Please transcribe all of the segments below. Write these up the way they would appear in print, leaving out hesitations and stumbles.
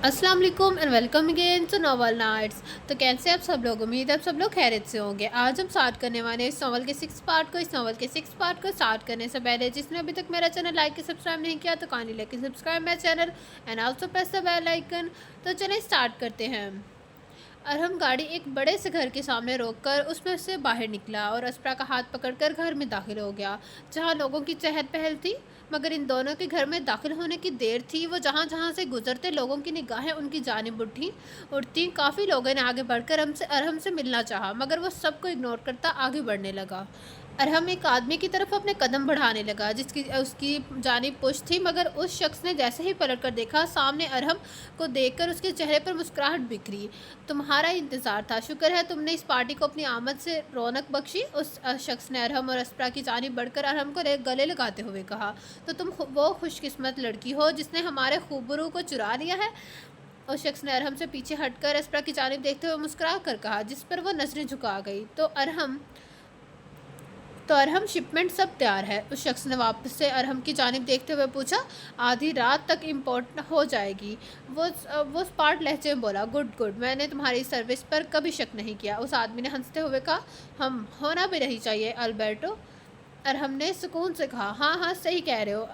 अस्सलाम वालेकुम and welcome again to novel nights. तो कैसे आप सब लोग, उम्मीद है आप सब लोग खैरियत से होंगे। आज हम स्टार्ट करने वाले हैं इस नॉवल के सिक्स पार्ट को स्टार्ट करने से पहले जिसने अभी तक मेरा चैनल लाइक सब्सक्राइब नहीं किया तो kindly like subscribe my channel and also press the bell icon. तो चलिए स्टार्ट करते हैं। अरहम गाड़ी एक बड़े से घर के सामने रोककर उसमें से बाहर निकला और अस्परा का हाथ पकड़कर घर में दाखिल हो गया, जहाँ लोगों की चहल पहल थी। मगर इन दोनों के घर में दाखिल होने की देर थी। वो जहाँ जहाँ से गुजरते लोगों की निगाहें उनकी जानिब उठती। काफ़ी लोगों ने आगे बढ़कर अरहम से मिलना चाहा, मगर वो सबको इग्नोर करता आगे बढ़ने लगा। अरहम एक आदमी की तरफ अपने कदम बढ़ाने लगा जिसकी उसकी जानिब पुश थी, मगर उस शख्स ने जैसे ही पलट कर देखा, सामने अरहम को देखकर उसके चेहरे पर मुस्कुराहट बिखरी। तुम्हारा इंतज़ार था, शुक्र है तुमने इस पार्टी को अपनी आमद से रौनक बख्शी। उस शख्स ने अरहम और अस्परा की जानिब बढ़कर अरहम को गले लगाते हुए कहा, तो तुम वो खुशकिस्मत लड़की हो जिसने हमारे खूबरू को चुरा लिया है। उस शख्स ने अरहम से पीछे हटकर अस्परा की जानिब देखते हुए मुस्कुरा कर कहा, जिस पर वो नजरें झुका गई। तो अरहम शिपमेंट सब तैयार है? उस शख्स ने वापस से अरहम की जानिब देखते हुए पूछा। आधी रात तक इम्पोर्ट हो जाएगी, वो स्पार्ट लहजे में बोला। गुड गुड, मैंने तुम्हारी सर्विस पर कभी शक नहीं किया। उस आदमी ने हंसते हुए कहा, हम होना भी नहीं चाहिए अल्बर्टो। अरहम ने सुकून से कहा, हाँ हाँ सही कह रहे हो।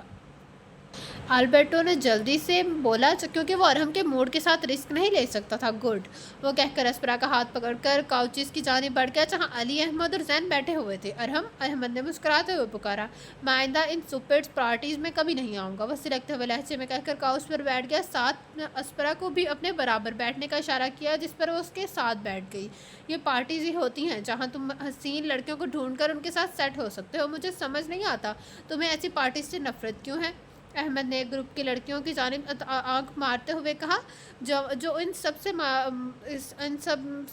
अल्बर्टो ने जल्दी से बोला, क्योंकि वो अरहम के मूड के साथ रिस्क नहीं ले सकता था। गुड, वो कहकर अस्परा का हाथ पकड़कर काउचेस की जानिब बढ़ गया जहाँ अली अहमद और जैन बैठे हुए थे। अहमद ने मुस्कुराते हुए पुकारा, मैं आइंदा इन सुपर्स पार्टीज में कभी नहीं आऊँगा। वो सिलकते हुए लहजे में कहकर काउच पर बैठ गया। साथ अस्परा को भी अपने बराबर बैठने का इशारा किया, जिस पर वो उसके साथ बैठ गई। ये पार्टीज ही होती हैं जहाँ तुम हसीन लड़कियों को ढूंढ कर उनके साथ सेट हो सकते हो। मुझे समझ नहीं आता तुम्हें ऐसी पार्टीज से नफरत क्यों है। अहमद ने ग्रुप की लड़कियों की जानिब आंख मारते हुए कहा, जो जो इन सब से इन सब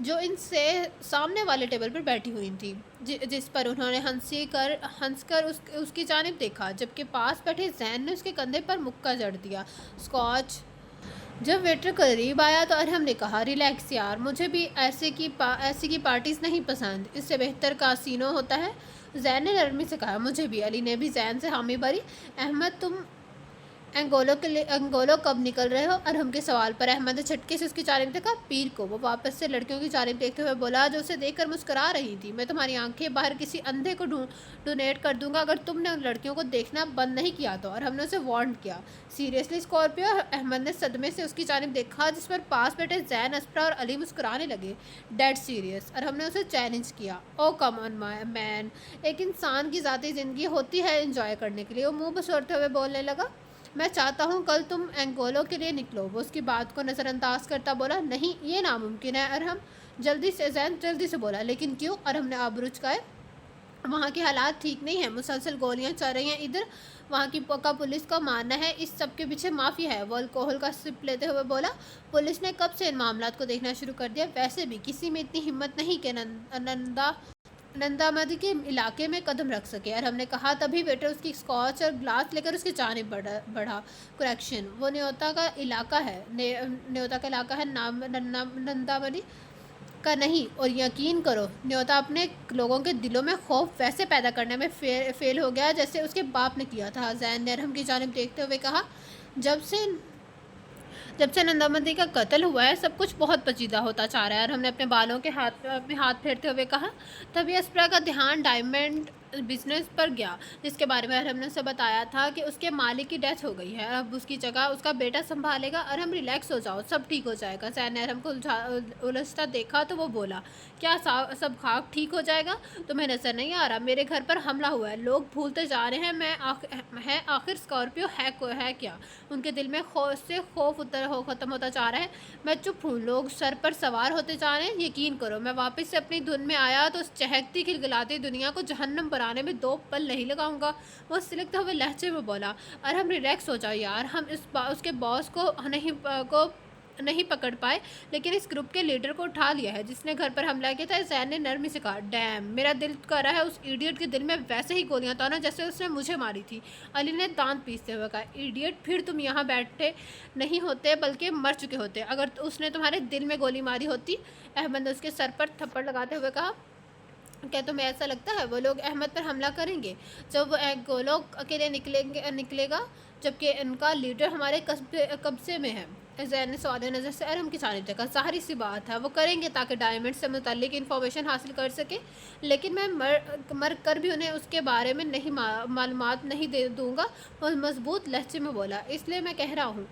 जो इनसे सामने वाले टेबल पर बैठी हुई थी, जिस पर उन्होंने हंसकर उसकी जानिब देखा, जबकि पास बैठे जैन ने उसके कंधे पर मुक्का जड़ दिया। स्कॉच। जब वेटर करीब आया तो अरहम ने कहा, रिलैक्स यार, मुझे भी ऐसे की पार्टीज नहीं पसंद, इससे बेहतर कासिनो होता है। जैन ने नरमी से कहा, मुझे भी। अली ने भी जैन से हामी भरी। अहमद, तुम एंगोलो कब निकल रहे हो? अरहम के सवाल पर अहमद ने झटके से उसकी जानिब देखा। पीर को। वो वापस से लड़कियों की जानिब देखते हुए बोला, जो उसे देखकर मुस्कुरा रही थी, मैं तुम्हारी आंखें बाहर किसी अंधे को डोनेट कर दूंगा अगर तुमने उन लड़कियों को देखना बंद नहीं किया तो। और हमने उसे वार्न किया। Seriously Scorpio? अहमद ने सदमे से उसकी जानिब देखा, जिस पर पास बैठे जैन, अस्परा और अली मुस्कुराने लगे। Dead serious? और हमने उसे चैलेंज किया। ओ कम ऑन माय मैन, एक इंसान की ज़ाती ज़िंदगी होती है एंजॉय करने के लिए। वो मुंह बसोरते हुए बोलने लगा, मैं चाहता हूँ कल तुम एंगोलो के लिए निकलो। वो उसकी बात को नज़रअंदाज करता बोला, नहीं ये नामुमकिन है। अरहम जैन जल्दी से बोला, लेकिन क्यों? अरहम ने आबरू चुकाए। वहाँ के हालात ठीक नहीं हैं, मुसलसल गोलियाँ चल रही हैं इधर। वहाँ की का पुलिस का मानना है इस सब के पीछे माफिया है। वो अल्कोहल का सिप लेते हुए बोला, पुलिस ने कब से इन मामलात को देखना शुरू कर दिया? वैसे भी किसी में इतनी हिम्मत नहीं कि नंदामदी के इलाके में कदम रख सके। और हमने कहा, तभी वेटर उसकी स्कॉच और ग्लास लेकर उसकी जानिब बढ़ा। करेक्शन, वो न्योता का इलाका है। न्योता का इलाका है, नाम नंदामदी का नहीं। और यकीन करो, न्योता अपने लोगों के दिलों में खौफ वैसे पैदा करने में फेल हो गया जैसे उसके बाप ने किया था। जैन ने अरहम की जानिब देखते हुए कहा, जब से नंदामती का कत्ल हुआ है सब कुछ बहुत पेचीदा होता जा रहा है। और हमने अपने बालों के हाथ में हाथ फेरते हुए कहा। तभी अस्परा का ध्यान डायमंड बिजनेस पर गया, जिसके बारे में अरहम ने उसे बताया था कि उसके मालिक की डेथ हो गई है, अब उसकी जगह उसका बेटा संभालेगा। अरहम रिलैक्स हो जाओ, सब ठीक हो जाएगा। जैन ने अरहम को उलझता देखा तो वो बोला, क्या सब खाक ठीक हो जाएगा? तुम्हें नजर नहीं आ रहा मेरे घर पर हमला हुआ है, लोग भूलते जा रहे हैं मैं आखिर स्कॉर्पियो है क्या? उनके दिल में खौफ ख़त्म होता जा रहा है। मैं चुप हूँ, लोग सर पर सवार होते जा रहे हैं। यकीन करो, मैं वापस से अपनी धुन में आया तो उस चहकती खिलखिलाती दुनिया को जहन्नम बनाने में 2 पल नहीं लगाऊंगा। वो सिलकते हुए लहजे में बोला, और हम रिलैक्स हो जाओ यार, हम उसके बॉस को नहीं पकड़ पाए, लेकिन इस ग्रुप के लीडर को उठा लिया है जिसने घर पर हमला किया था। जैन ने नरमी से कहा, डैम, मेरा दिल कर रहा है उस इडियट के दिल में वैसे ही गोलियां ताना जैसे उसने मुझे मारी थी। अली ने दांत पीसते हुए कहा, इडियट, फिर तुम यहाँ बैठे नहीं होते बल्कि मर चुके होते अगर उसने तुम्हारे दिल में गोली मारी होती। अहमद ने उसके सर पर थप्पड़ लगाते हुए कहा, क्या तुम्हें ऐसा लगता है वो लोग अहमद पर हमला करेंगे? जब वो गोलोक के लिए निकलेगा جبکہ ان کا لیڈر ہمارے قبضے میں ہے۔ زین نے سوال نظر سے ارحم کی جانب دیکھا۔ ظاہر سی بات ہے وہ کریں گے تاکہ ڈائمنڈ سے متعلق انفارمیشن حاصل کر سکے، لیکن میں مر کر بھی انہیں اس کے بارے میں نہیں معلومات نہیں دے دوں گا، وہ مضبوط لہجے میں بولا۔ اس لیے میں کہہ رہا ہوں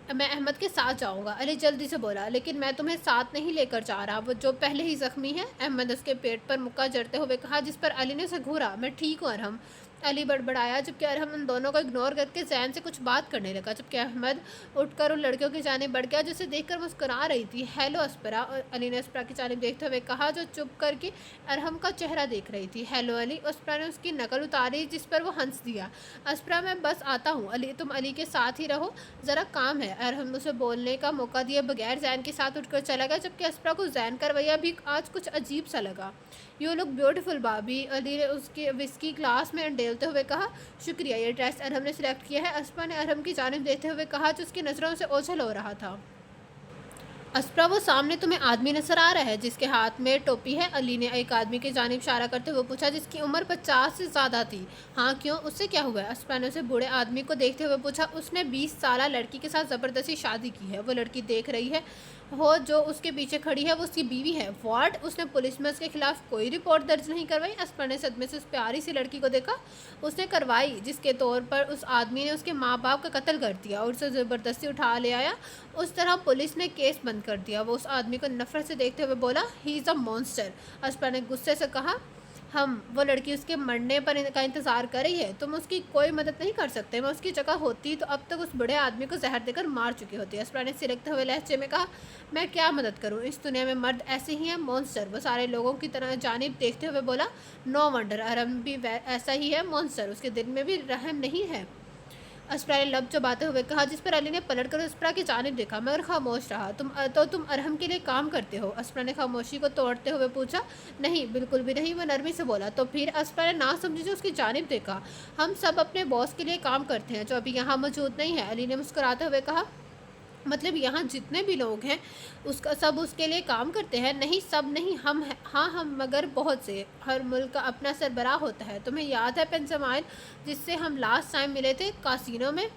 میں احمد کے ساتھ جاؤں گا، علی جلدی سے بولا، لیکن میں تمہیں ساتھ نہیں لے کر جا رہا، وہ جو پہلے ہی زخمی ہے۔ احمد نے اس کے پیٹ پر مکہ جڑتے ہوئے کہا، جس پر علی نے اسے گھورا۔ میں ٹھیک ہوں ارحم، علی بڑبڑایا، جبکہ ارحم ان دونوں کو اگنور کر کے زین سے کچھ بات کرنے لگا، جبکہ احمد اٹھ کر ان لڑکیوں کی جانب بڑھ گیا جسے دیکھ کر مسکرا رہی تھی۔ ہیلو اسپرا، علی نے اسپرا کی جانب دیکھتے ہوئے کہا جو چپ کر کے ارحم کا چہرہ دیکھ رہی تھی۔ ہیلو علی، اسپرا نے اس کی نقل اتاری جس پر وہ ہنس دیا۔ اسپرا میں بس آتا ہوں علی، تم علی کے ساتھ ہی رہو، ذرا کام ہے۔ ارحم اسے بولنے کا موقع دیے بغیر زین کے ساتھ اٹھ کر چلا گیا، جبکہ اسپرا کو زین کا رویہ بھی آج کچھ عجیب سا لگا۔ یو لک بیوٹیفل بابی، علی نے اس کے وسکی گلاس میں انڈیلتے ہوئے کہا۔ شکریہ، یہ ڈریس ارحم نے سلیکٹ کیا ہے، اسپرا نے ارحم کی جانب دیکھتے ہوئے کہا جو اس کی نظروں سے اوجھل ہو رہا تھا۔ اسپرا، وہ سامنے تمہیں آدمی نظر آ رہا ہے جس کے ہاتھ میں ٹوپی ہے؟ علی نے ایک آدمی کی جانب اشارہ کرتے ہوئے پوچھا جس کی عمر 50 سے زیادہ تھی۔ ہاں کیوں، اس سے کیا ہوا ہے؟ اسپرا نے اسے بوڑھے آدمی کو دیکھتے ہوئے پوچھا۔ اس نے 20 سالہ لڑکی کے ساتھ زبردستی شادی کی ہے، وہ لڑکی دیکھ رہی ہے ہو جو اس کے پیچھے کھڑی ہے وہ اس کی بیوی ہے۔ واٹ، اس نے پولیس میں اس کے خلاف کوئی رپورٹ درج نہیں کروائی؟ اسپرا نے صدمے سے اس پیاری سی لڑکی کو دیکھا۔ اس نے کروائی، جس کے طور پر اس آدمی نے اس کے ماں باپ کا قتل کر دیا اور اسے زبردستی اٹھا لے آیا، اس طرح پولیس نے کیس بند کر دیا۔ وہ اس آدمی کو نفرت سے دیکھتے ہوئے بولا، ہی از اے مونسٹر۔ اسپرا نے غصے سے کہا، وہ لڑکی اس کے مرنے پر کا انتظار کر رہی ہے، تم اس کی کوئی مدد نہیں کر سکتے، میں اس کی جگہ ہوتی تو اب تک اس بڑے آدمی کو زہر دے کر مار چکی ہوتی۔ اسپرا نے سلکتے ہوئے لہجے میں کہا، میں کیا مدد کروں، اس دنیا میں مرد ایسے ہی ہیں مونسٹر۔ وہ سارے لوگوں کی طرح جانب دیکھتے ہوئے بولا، نو ونڈر، ارحم بھی ایسا ہی ہے مونسٹر، اس کے دل میں بھی رحم نہیں ہے۔ اسپرا نے لب چباتے ہوئے کہا، جس پر علی نے پلٹ کر اسپرا کی جانب دیکھا مگر خاموش رہا۔ تم ارحم کے لیے کام کرتے ہو؟ اسپرا نے خاموشی کو توڑتے ہوئے پوچھا۔ نہیں، بالکل بھی نہیں، وہ نرمی سے بولا۔ تو پھر؟ اسپرا نے نہ سمجھی جو اس کی جانب دیکھا۔ ہم سب اپنے باس کے لیے کام کرتے ہیں جو ابھی یہاں موجود نہیں ہے، علی نے مسکراتے ہوئے کہا۔ مطلب یہاں جتنے بھی لوگ ہیں سب اس کے لیے کام کرتے ہیں؟ نہیں، سب نہیں، ہم مگر بہت سے۔ ہر ملک کا اپنا سربراہ ہوتا ہے، تمہیں یاد ہے پنسمائل جس سے ہم لاسٹ ٹائم ملے تھے کاسینو میں؟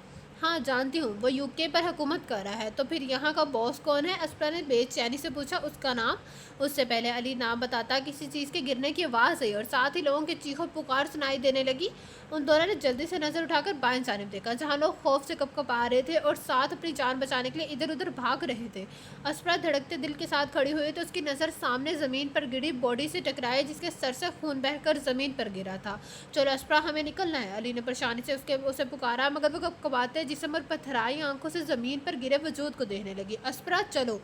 ہاں جانتی ہوں، وہ UK پر حکومت کر رہا ہے۔ تو پھر یہاں کا باس کون ہے؟ اسپرا نے بے چینی سے پوچھا۔ اس کا نام؟ اس سے پہلے علی نام بتاتا کسی چیز کے گرنے کی آواز آئی اور ساتھ ہی لوگوں کی چیخ و پکار سنائی دینے لگی۔ ان دونوں نے جلدی سے نظر اٹھا کر بائیں جانب دیکھا جہاں لوگ خوف سے کپکپا رہے تھے اور ساتھ اپنی جان بچانے کے لیے ادھر ادھر بھاگ رہے تھے۔ اسپرا دھڑکتے دل کے ساتھ کھڑی ہوئی تو اس کی نظر سامنے زمین پر گری باڈی سے ٹکرائی جس کے سر سے خون بہہ کر زمین پر گرا تھا۔ چلو اسپرا، ہمیں نکلنا ہے، علی نے پریشانی سے اسے پکارا مگر وہ کپکپاتے جسم اور پتھرائی آنکھوں سے زمین پر گرے وجود کو دیکھنے لگی۔ اسپرا چلو،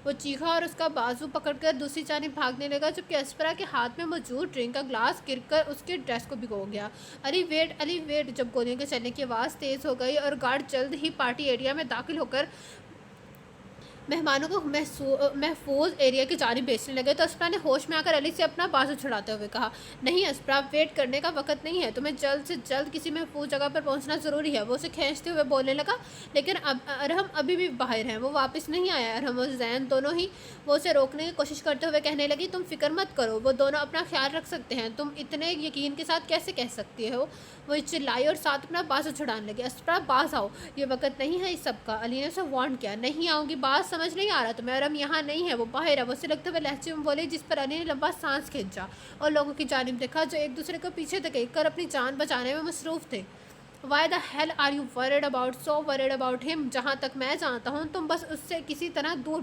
وہ چیخا اور اس کا بازو پکڑ کر دوسری جانب بھاگنے لگا، جبکہ اسپرا کے ہاتھ میں موجود ڈرنک کا گلاس گر کر اس کے ڈریس کو بھگو گیا۔ علی ویٹ، جب گولیوں کے چلنے کی آواز تیز ہو گئی اور گارڈ جلد ہی پارٹی ایریا میں داخل ہو کر مہمانوں کو محفوظ ایریا کی جانب بھیجنے لگے تو اسپرا نے ہوش میں آ کر علی سے اپنا بازو چھڑاتے ہوئے کہا، نہیں اسپرا، ویٹ کرنے کا وقت نہیں ہے، تمہیں جلد سے جلد کسی محفوظ جگہ پر پہنچنا ضروری ہے۔ وہ اسے کھینچتے ہوئے بولنے لگا، لیکن ارحم ابھی بھی باہر ہیں، وہ واپس نہیں آیا۔ ارحم اور زین دونوں ہی وہ اسے روکنے کی کوشش کرتے ہوئے کہنے لگی، تم فکر مت کرو، وہ دونوں اپنا خیال رکھ سکتے ہیں، تم اتنے یقین کے ساتھ کیسے کہہ سکتی ہو؟ وہ چلائی اور ساتھ اپنا بازو چھڑانے لگی۔ اسپرا، باز آؤ، یہ وقت نہیں ہے اس سب کا، علی نے اسے وارن کیا۔ نہیں آؤں گی، بات سمجھ نہیں آ رہا تمہیں، ارحم یہاں نہیں ہے، وہ باہر ہے، وہ سلگتے ہوئے لہجے میں بولے جس پر علی نے لمبا سانس کھینچا اور لوگوں کی جانب دیکھا جو ایک دوسرے کو پیچھے دھکیل کر اپنی جان بچانے میں مصروف تھے۔ Why the hell are you so worried about him؟ جہاں تک میں جانتا ہوں تم بس اس سے کسی طرح دور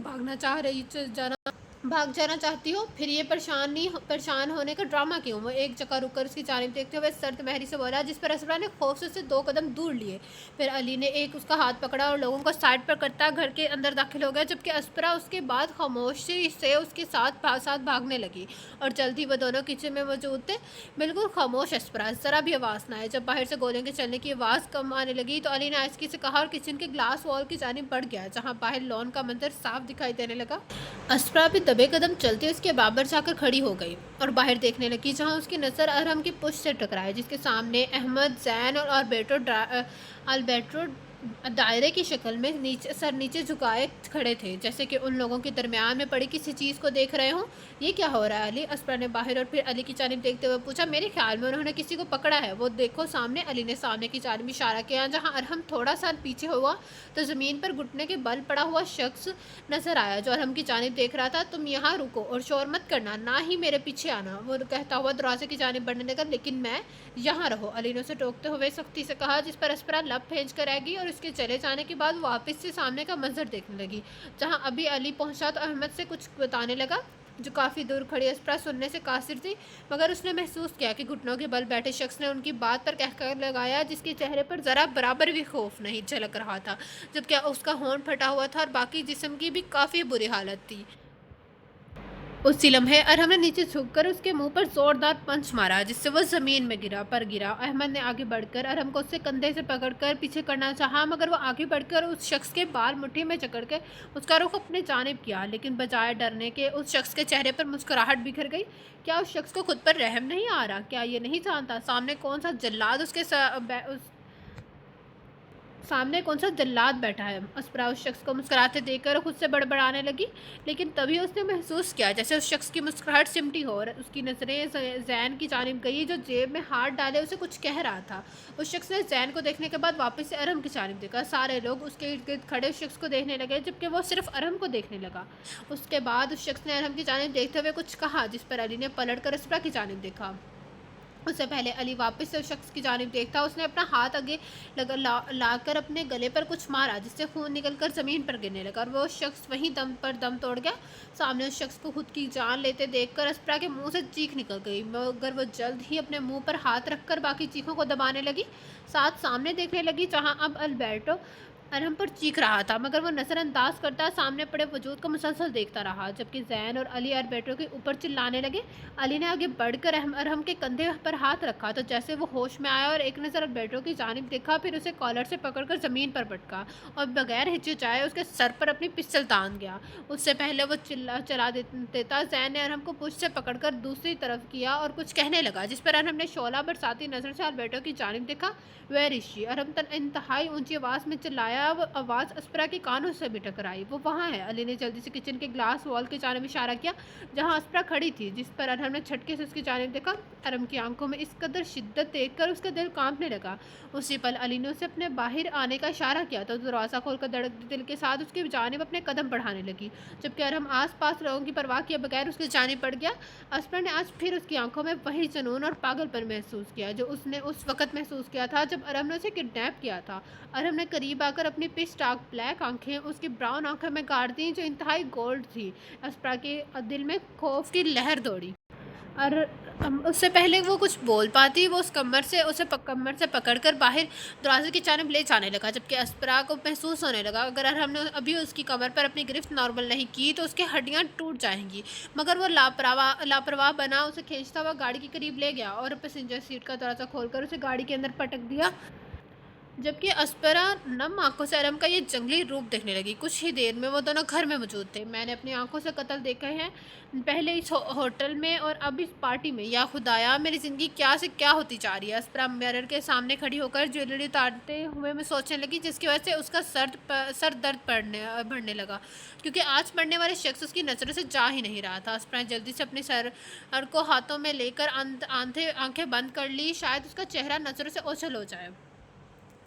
بھاگ جانا چاہتی ہو، پھر یہ پریشان ہونے کا ڈرامہ کیوں؟ وہ ایک جگہ رک کر اس کی جانب دیکھتے ہوئے سرد مہری سے بولا جس پر اسپرا نے خوف سے 2 قدم دور لیے۔ پھر علی نے اس کا ہاتھ پکڑا اور لوگوں کو سائڈ پر کرتا گھر کے اندر داخل ہو گیا، جبکہ اسپرا اس کے بعد خاموشی سے اس کے ساتھ بھاگنے لگی اور جلد ہی وہ دونوں کچن میں موجود تھے۔ بالکل خاموش اسپرا، ذرا بھی آواز نہ آئے۔ جب باہر سے گولیوں کے چلنے کی آواز کم آنے لگی تو علی نے آہستگی سے کہا اور کچن کے گلاس وال کی جانب بڑھ گیا جہاں باہر لون کا منظر صاف دکھائی دینے لگا۔ اسپرا بھی دبے قدم چلتی اس کے برابر جا کر کھڑی ہو گئی اور باہر دیکھنے لگی جہاں اس کی نظر ارحم کی پشت سے ٹکرائی جس کے سامنے احمد، زین اور البرٹو دائرے کی شکل میں سر نیچے جھکائے کھڑے تھے، جیسے کہ ان لوگوں کے درمیان میں پڑی کسی چیز کو دیکھ رہے ہوں۔ یہ کیا ہو رہا ہے علی؟ اسپرا نے باہر اور پھر علی کی جانب دیکھتے ہوئے پوچھا۔ میرے خیال میں انہوں نے کسی کو پکڑا ہے، وہ دیکھو سامنے۔ علی نے سامنے کی جانب اشارہ کیا، جہاں ارحم تھوڑا سا پیچھے ہوا تو زمین پر گھٹنے کے بل پڑا ہوا شخص نظر آیا جو ارحم کی جانب دیکھ رہا تھا۔ تم یہاں رکو اور شور مت کرنا، نہ ہی میرے پیچھے آنا، وہ کہتا ہوا دروازے کی جانب بڑھنے لگا۔ لیکن میں یہاں رہو، علی نے اسے ٹوکتے ہوئے سختی سے کہا، جس پر اسپرا لب پھینچ کر رہ گئی اور اس کے چلے جانے کے بعد واپس سے سامنے کا منظر دیکھنے لگی۔ جہاں ابھی علی پہنچا تو احمد سے کچھ بتانے لگا، جو کافی دور کھڑی اسپرا سننے سے قاصر تھی، مگر اس نے محسوس کیا کہ گھٹنوں کے بل بیٹھے شخص نے ان کی بات پر کہہ لگایا، جس کے چہرے پر ذرا برابر بھی خوف نہیں جھلک رہا تھا، جبکہ اس کا ہونٹ پھٹا ہوا تھا اور باقی جسم کی بھی کافی بری حالت تھی۔ اسی لمحے ارحم نے نیچے جھک کر اس کے منہ پر زوردار پنچ مارا، جس سے وہ زمین میں گرا۔ احمد نے آگے بڑھ کر ارحم کو اس سے کندھے سے پکڑ کر پیچھے کرنا چاہا، مگر وہ آگے بڑھ کر اس شخص کے بال مٹھی میں جکڑ کے اس کا رخ اپنے جانب کیا، لیکن بجائے ڈرنے کے اس شخص کے چہرے پر مسکراہٹ بکھر گئی۔ کیا اس شخص کو خود پر رحم نہیں آ رہا؟ کیا یہ نہیں جانتا سامنے کون سا جلاد بیٹھا ہے؟ اسپرا اس شخص کو مسکراتے دیکھ کر خود سے بڑبڑانے لگی، لیکن تبھی اس نے محسوس کیا جیسے اس شخص کی مسکراہٹ سمٹی ہو اور اس کی نظریں زین کی جانب گئی، جو جیب میں ہاتھ ڈالے اسے کچھ کہہ رہا تھا۔ اس شخص نے زین کو دیکھنے کے بعد واپس سے ارحم کی جانب دیکھا۔ سارے لوگ اس کے ارد گرد کھڑے اس شخص کو دیکھنے لگے، جبکہ وہ صرف ارحم کو دیکھنے لگا۔ اس کے بعد اس شخص نے ارحم کی جانب دیکھتے ہوئے کچھ کہا، جس پر علی نے پلٹ کر اسپرا کی جانب دیکھا۔ اس سے پہلے علی واپس سے اس شخص کی جانب دیکھتا، اس نے اپنا ہاتھ آگے لا کر اپنے گلے پر کچھ مارا، جس سے خون نکل کر زمین پر گرنے لگا اور وہ شخص وہیں دم پر دم توڑ گیا۔ سامنے اس شخص کو خود کی جان لیتے دیکھ کر اسپرا کے منہ سے چیخ نکل گئی، مگر وہ جلد ہی اپنے منہ پر ہاتھ رکھ کر باقی چیخوں کو دبانے لگی، ساتھ سامنے دیکھنے لگی، جہاں اب البرٹو ارحم پر چیخ رہا تھا، مگر وہ نظر انداز کرتا سامنے پڑے وجود کو مسلسل دیکھتا رہا، جبکہ زین اور علی البرٹو کے اوپر چلانے لگے۔ علی نے آگے بڑھ کر ارحم کے کندھے پر ہاتھ رکھا تو جیسے وہ ہوش میں آیا اور ایک نظر البرٹو کی جانب دیکھا، پھر اسے کالر سے پکڑ کر زمین پر پٹکا اور بغیر ہچکچائے اس کے سر پر اپنی پسٹل تان گیا۔ اس سے پہلے وہ چلا دیتا، زین نے ارحم کو پشت سے پکڑ کر دوسری طرف کیا اور کچھ کہنے لگا، جس پر ارحم نے شعلہ برساتی نظر سے البرٹو کی جانب دیکھا۔ ویئر از شی؟ ارحم انتہائی اونچی آواز میں چلایا، وہ آواز اسپرا کے کانوں سے بھی ٹکرائی۔ وہ وہاں ہے، علی نے جلدی سے کچن کے گلاس وال کی جانب اشارہ کیا، جہاں اسپرا کھڑی تھی، جس پر ارحم نے جھٹکے سے اس کی جانب دیکھا۔ ارحم کی آنکھوں میں اس قدر شدت دیکھ کر اس کا دل کانپنے لگا۔ اسی پل علی نے اسے اپنے باہر آنے کا اشارہ کیا تو دروازہ کھول کر دھڑکتے دل کے ساتھ اس کی جانب اپنے قدم بڑھانے لگی، جبکہ ارحم آس پاس لوگوں کی پرواہ کیے بغیر اس کی جانب بڑھ گیا۔ اسپرا نے آج پھر اس کی آنکھوں میں وہی جنون اور پاگل پن محسوس کیا جو اس نے اس وقت محسوس کیا تھا جب ارحم نے اسے کڈنیپ کیا تھا۔ ارحم نے قریب آ کر اپنی پچ ڈارک بلیک آنکھیں اس کی براؤن آنکھوں میں گاڑ دیں جو انتہائی گولڈ تھی۔ اسپرا کے دل میں خوف کی لہر دوڑی اور اس سے پہلے وہ کچھ بول پاتی، وہ اسے کمر سے پکڑ کر باہر دروازے کی جانب لے جانے لگا، جبکہ اسپرا کو محسوس ہونے لگا اگر ارحم نے ابھی اس کی کمر پر اپنی گرفت نارمل نہیں کی تو اس کی ہڈیاں ٹوٹ جائیں گی، مگر وہ لاپرواہ بنا اسے کھینچتا ہوا گاڑی کے قریب لے گیا اور پیسنجر سیٹ کا دروازہ کھول کر اسے گاڑی کے اندر پٹک دیا، جبکہ اسپرا نم آنکھوں سے ارحم کا یہ جنگلی روپ دیکھنے لگی۔ کچھ ہی دیر میں وہ دونوں گھر میں موجود تھے۔ میں نے اپنی آنکھوں سے قتل دیکھے ہیں، پہلے اس ہوٹل میں اور اب اس پارٹی میں۔ یا خدایا، میری زندگی کیا سے کیا ہوتی جا رہی ہے؟ اسپرا میرر کے سامنے کھڑی ہو کر جویلری اتارتے ہوئے میں سوچنے لگی، جس کی وجہ سے اس کا سر درد بڑھنے لگا، کیونکہ آج مرنے والے شخص اس کی نظروں سے جا ہی نہیں رہا تھا۔ اسپرا نے جلدی سے اپنے سر کو ہاتھوں میں لے کر آنکھیں بند کر لی، شاید اس کا چہرہ نظروں سے اوجھل ہو جائے،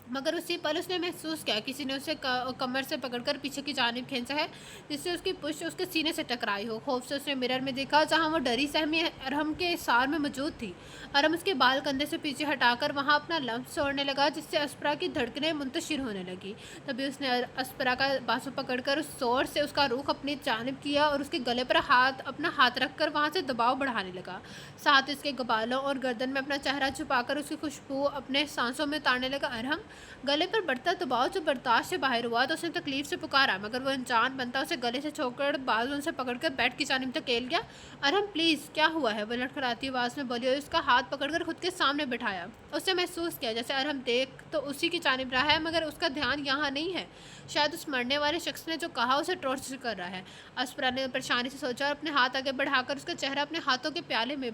مگر اسی پل اس نے محسوس کیا کسی نے اسے کمر سے پکڑ کر پیچھے کی جانب کھینچا ہے، جس سے اس کی پشت اس کے سینے سے ٹکرائی ہو۔ خوف سے اس نے مرر میں دیکھا، جہاں وہ ڈری سہمی ارحم کے اثار میں موجود تھی۔ ارحم اس کے بال کندھے سے پیچھے ہٹا کر وہاں اپنا لمس چھوڑنے لگا، جس سے اسپرا کی دھڑکنیں منتشر ہونے لگی۔ تبھی اس نے اسپرا کا بازو پکڑ کر زور سے اس کا رخ اپنی جانب کیا اور اس کے گلے پر اپنا ہاتھ رکھ کر وہاں سے دباؤ بڑھانے لگا، ساتھ اس کے بالوں اور گردن میں اپنا چہرہ چھپا کر اس کی خوشبو اپنے سانسوں میں اتارنے لگا۔ ارحم گلے پر بڑھتا دباؤ جو برداشت سے باہر ہوا تو اس نے تکلیف سے پکارا، مگر وہ انجان بنتا اسے گلے سے چھوڑ کر بازوں سے پکڑ کر بیڈ کی جانب دھکیل گیا۔ ارحم پلیز، کیا ہوا ہے؟ وہ لڑکھڑاتی آواز میں بولی اور اس کا ہاتھ پکڑ کر خود کے سامنے بٹھایا۔ اس نے محسوس کیا جیسے ارحم دیکھ تو اسی کی جانب رہا ہے، مگر اس کا دھیان یہاں نہیں ہے، شاید اس مرنے والے شخص نے جو کہا اسے ٹارچر کر رہا ہے۔ اسپرا نے پریشانی سے سوچا اور اپنے ہاتھ آگے بڑھا کر اس کا چہرہ اپنے ہاتھوں کے پیالے میں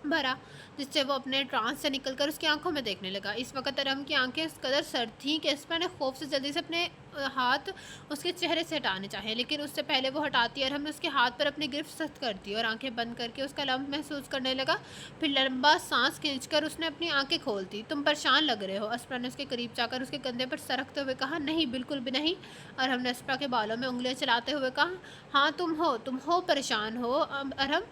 भरा, जिससे वो अपने ट्रांस से निकल कर उसकी आंखों में देखने लगा। इस वक्त अरहम की आंखें इस कदर सर्द थीं कि एस्परा ने खौफ से जल्दी से अपने हाथ उसके चेहरे से हटाने चाहे, लेकिन उससे पहले वो हटाती अरहम ने उसके हाथ पर अपनी गिरफ्त सख्त कर दी और आंखें बंद करके उसका लम्ब महसूस करने लगा। फिर लंबा सांस खींचकर उसने अपनी आंखें खोल दी। तुम परेशान लग रहे हो, एस्परा ने उसके करीब जाकर उसके कंधे पर सरकते हुए कहा। नहीं, बिल्कुल भी नहीं, अरहम ने एस्परा के बालों में उंगलियां चलाते हुए कहा। हाँ, तुम हो परेशान हो अरहम।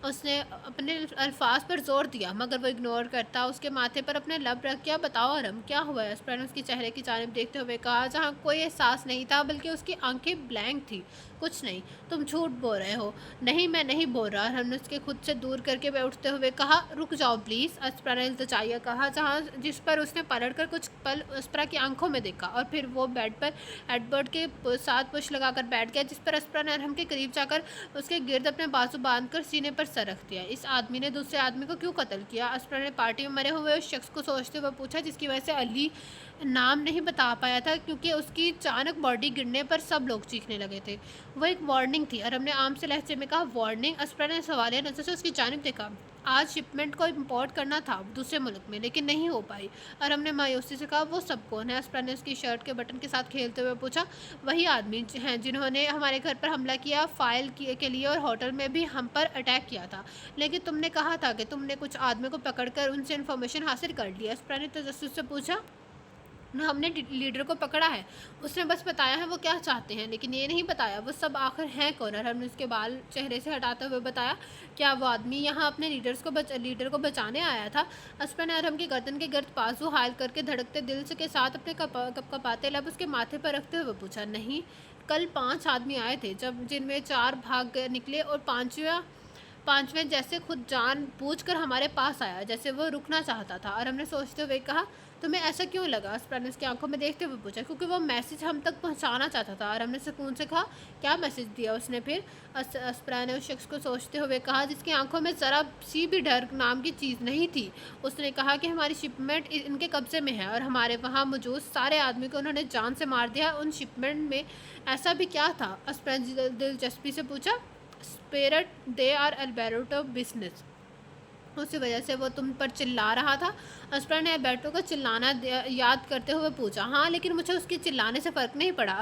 उसने अपने अल्फाज पर ज़ोर दिया, मगर वो इग्नोर करता उसके माथे पर अपने लब रख गया। बताओ अरम, क्या हुआ है? एस्परा ने उसके चेहरे की जानिब देखते हुए कहा, जहाँ कोई एहसास नहीं था बल्कि उसकी आंखें ब्लैंक थी। कुछ नहीं, तुम झूठ बोल रहे हो। नहीं, मैं नहीं बोल रहा, हमने उसके खुद से दूर करके वह उठते हुए कहा। रुक जाओ प्लीज़, एस्परा ने इल्तिजाइया कहा, जिस पर उसने पलट कर कुछ पल एस्परा की आंखों में देखा और फिर वो बेड पर एडवर्ड के साथ पुश लगाकर बैठ गया, जिस पर एस्परा ने अरहम के करीब जाकर उसके गिर्द अपने बाजू बांधकर सीने पर सर रख दिया। इस आदमी ने दूसरे आदमी को क्यों कत्ल किया? एस्परा ने पार्टी में मरे हुए उस शख्स को सोचते हुए पूछा, जिसकी वजह से अली नाम नहीं बता पाया था, क्योंकि उसकी अचानक बॉडी गिरने पर सब लोग चीखने लगे थे। वो एक वार्निंग थी। अरब ने आम से लहजे में कहा, वार्निंग? एस्परा ने सवालिया नज़र से उसकी जानिब देखा। आज शिपमेंट को इम्पोर्ट करना था दूसरे मुल्क में, लेकिन नहीं हो पाई। अरब ने मायूसी से कहा, वो सब कौन है? एस्परा ने उसकी शर्ट के बटन के साथ खेलते हुए पूछा। वही आदमी हैं जिन्होंने हमारे घर पर हमला किया, फाइल के लिए, और होटल में भी हम पर अटैक किया था। लेकिन तुमने कहा था कि तुमने कुछ आदमी को पकड़कर उनसे इन्फॉर्मेशन हासिल कर ली। एस्परा ने तजस्सुस से पूछा। हमने लीडर को पकड़ा है, उसने बस बताया है वो क्या चाहते हैं, लेकिन ये नहीं बताया वो सब आखिर हैं कौन। और हमने उसके बाल चेहरे से हटाते हुए बताया, क्या वो आदमी यहाँ अपने लीडर को बचाने आया था? एस्परा ने अरहम की गर्दन के गर्द बाजू हायल करके धड़कते दिल के साथ अपने कपाते लब उसके माथे पर रखते हुए पूछा। नहीं, कल 5 आदमी आए थे, जिनमें 4 निकले और पांचवें जैसे खुद जान बूझ कर हमारे पास आया, जैसे वो रुकना चाहता था। और हमने सोचते हुए कहा, तुम्हें ऐसा क्यों लगा? एस्परा ने उसकी आंखों में देखते हुए पूछा। क्योंकि वो मैसेज हम तक पहुंचाना चाहता था। और हमने सुकून से कहा, क्या मैसेज दिया उसने? फिर एस्परा ने उस शख्स को सोचते हुए कहा, जिसकी आंखों में ज़रा सी भी डर नाम की चीज़ नहीं थी। उसने कहा कि हमारी शिपमेंट इनके कब्जे में है और हमारे वहाँ मौजूद सारे आदमी को उन्होंने जान से मार दिया। उन शिपमेंट में ऐसा भी क्या था? एस्परा ने दिलचस्पी से पूछा। Spirit they are Alberto business, उसी वजह से वो तुम पर चिल्ला रहा था। एस्परा ने अल्बर्टो का चिल्लाना याद करते हुए पूछा। हाँ, लेकिन मुझे उसके चिल्लाने से फ़र्क नहीं पड़ा।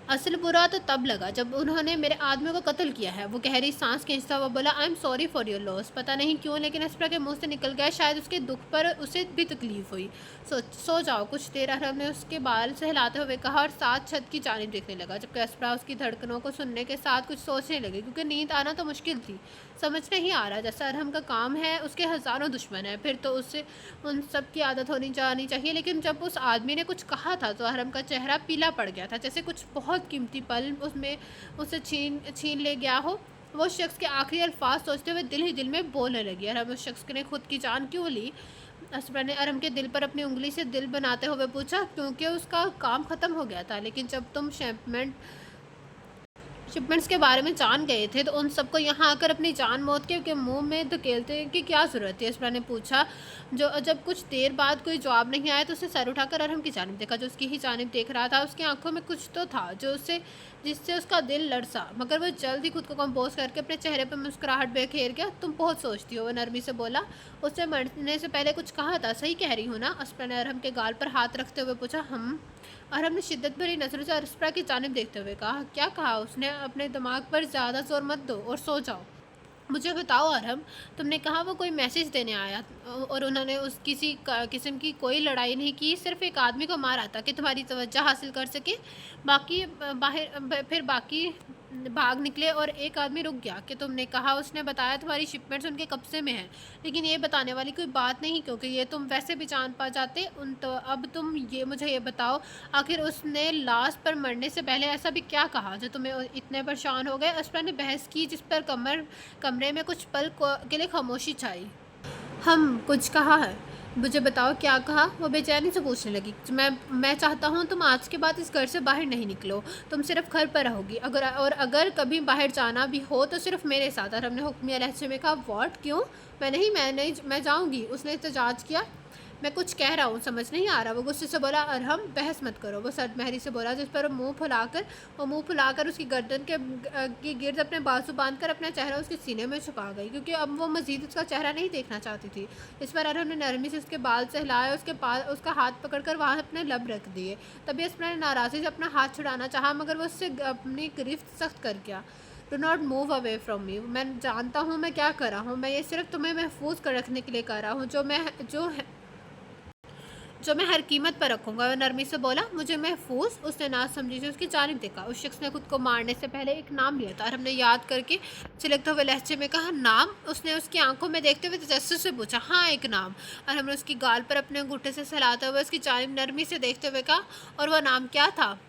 असल बुरा तो तब लगा जब उन्होंने मेरे आदमी को कत्ल किया है। वो गहरी सांस खींचता हुआ बोला, I am sorry for your loss. पता नहीं क्यों, लेकिन एस्परा के मुंह से निकल गया, शायद उसके दुख पर उसे भी तकलीफ हुई। सो जाओ कुछ देर, अरहम ने उसके बाल से हिलाते हुए कहा और साथ छत की जानिब देखने लगा, जबकि एस्परा उसकी धड़कनों को सुनने के साथ कुछ सोचने लगी, क्योंकि नींद आना तो मुश्किल थी। समझ नहीं आ रहा, जैसा अरहम का काम है उसके हज़ारों दुश्मन हैं, फिर तो उससे उन सब की आदत होनी जानी चाहिए। लेकिन जब उस आदमी ने कुछ कहा था तो अरहम का चेहरा पीला पड़ गया था, जैसे कुछ बहुत कीमती पल उसमें उसे छीन ले गया हो। वो शख्स के आखिरी अल्फाज सोचते हुए दिल ही दिल में बोलने लगी, अरहम उस शख्स ने खुद की जान क्यों ली? एस्परा ने अरहम के दिल पर अपनी उंगली से दिल बनाते हुए पूछा। क्योंकि उसका काम ख़त्म हो गया था, लेकिन जब तुम शिपमेंट्स के बारे में जान गए थे तो उन सबको यहाँ आकर अपनी जान मौत के मुंह में धकेलते की क्या ज़रूरत थी? एस्परा ने पूछा। जब कुछ देर बाद कोई जवाब नहीं आया तो उसने सर उठाकर अरहम की जानिब देखा, जो उसकी ही जानिब देख रहा था। उसकी आंखों में कुछ तो था जिससे उसका दिल लड़सा, मगर वो जल्द ही खुद को कंपोज करके अपने चेहरे पर मुस्कुराहट बिखेर गया। तुम बहुत सोचती हो, वो नरमी से बोला। उसने मरने से पहले कुछ कहा था, सही कह रही हूँ ना? एस्परा ने अरहम के गाल पर हाथ रखते हुए पूछा। हम। अरहम ने शिद्दत भरी नज़रों से एस्परा की जानिब देखते हुए कहा। क्या कहा उसने? अपने दिमाग पर ज़्यादा जोर मत दो और सो जाओ। मुझे बताओ अरहम, तुमने कहा वो कोई मैसेज देने आया और उन्होंने उस किसी किस्म की कोई लड़ाई नहीं की, सिर्फ एक आदमी को मारा ताकि तुम्हारी तवज्जो हासिल कर सके। बाकी भाग निकले और एक आदमी रुक गया कि तुमने कहा उसने बताया तुम्हारी शिपमेंट्स उनके कब्जे में हैं, लेकिन ये बताने वाली कोई बात नहीं, क्योंकि ये तुम वैसे भी जान पा जाते उन। तो अब तुम मुझे ये बताओ, आखिर उसने लाश पर मरने से पहले ऐसा भी क्या कहा जो तुम्हें इतने परेशान हो गए? एस्परा ने बहस की, जिस पर कमरे में कुछ पल के लिए खामोशी छाई। हम कुछ कहा है? मुझे बताओ क्या कहा? वो बेचैनी से पूछने लगी। मैं चाहता हूँ तुम आज के बाद इस घर से बाहर नहीं निकलो, तुम सिर्फ घर पर रहोगी, अगर कभी बाहर जाना भी हो तो सिर्फ मेरे साथ। और हमने हुक्मिया लहजे में कहा, वॉट? क्यों? मैं जाऊँगी, उसने एहतजाज किया। मैं कुछ कह रहा हूँ, समझ नहीं आ रहा। वो गुस्से से बोला, अरहम बहस मत करो। वो सटमहरी से बोला, जिस पर वो मुंह फुलाकर उसकी गर्दन के गिर्द अपने बाजू बांधकर अपना चेहरा उसके सीने में छुपा गई, क्योंकि अब वो मजीद उसका चेहरा नहीं देखना चाहती थी। इस पर अरहम ने नरमी से उसके बाल से हिलाया, उसका हाथ पकड़कर वहाँ अपने लब रख दिए। तभी अस्परा ने नाराज़ी से अपना हाथ छुड़ाना चाहा, मगर वो उससे अपनी गिरफ्त सख्त कर गया। Do not move away from me. मैं जानता हूँ मैं क्या कर रहा हूँ। मैं ये सिर्फ तुम्हें महफूज कर रखने के लिए कर रहा हूँ, जो मैं हर कीमत पर रखूँगा। वह नरमी से बोला, मुझे महफूज। उसने ना समझी से उसकी जानिब देखा। उस शख्स ने खुद को मारने से पहले एक नाम लिया था और हमने याद करके चिलकते हुए लहजे में कहा, नाम? उसने उसकी आंखों में देखते हुए तजस्सुस से पूछा, हाँ, एक नाम। और हमने उसकी गाल पर अपने अंगूठे से सहलाते हुए उसकी जानिब नरमी से देखते हुए कहा, और वह नाम क्या था?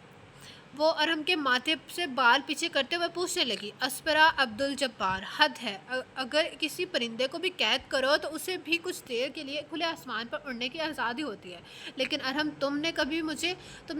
वो अरहम के माथे से बाल पीछे करते हुए पूछने लगी, अस्परा अब्दुल जब्बार। हद है, अगर किसी परिंदे को भी कैद करो तो उसे भी कुछ देर के लिए खुले आसमान पर उड़ने की आज़ादी होती है, लेकिन अरहम तुमने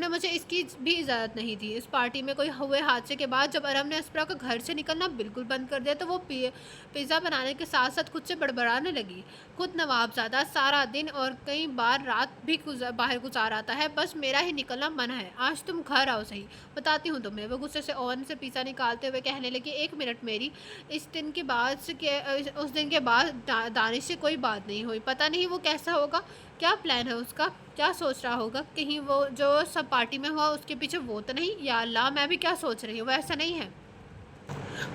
मुझे इसकी भी इजाज़त नहीं दी। इस पार्टी में कोई हुए हादसे के बाद जब अरहम ने अस्परा को घर से निकलना बिल्कुल बंद कर दिया तो वो पिज़्ज़ा बनाने के साथ साथ खुद से बड़बड़ाने लगी। खुद नवाबजादा सारा दिन और कई बार रात भी बाहर गुजार आता है, बस मेरा ही निकलना मना है। आज तुम घर आओ सही, बताती हूँ तुम्हें। वो गुस्से से ओवन से पिज़्ज़ा निकालते हुए कहने लगी, एक मिनट मेरी। उस दिन के बाद दानिश से कोई बात नहीं हुई। पता नहीं वो कैसा होगा, क्या प्लान है उसका, क्या सोच रहा होगा। कहीं वो जो सब पार्टी में हुआ उसके पीछे वो तो नहीं? या अल्लाह, मैं भी क्या सोच रही हूँ, वो ऐसा नहीं है।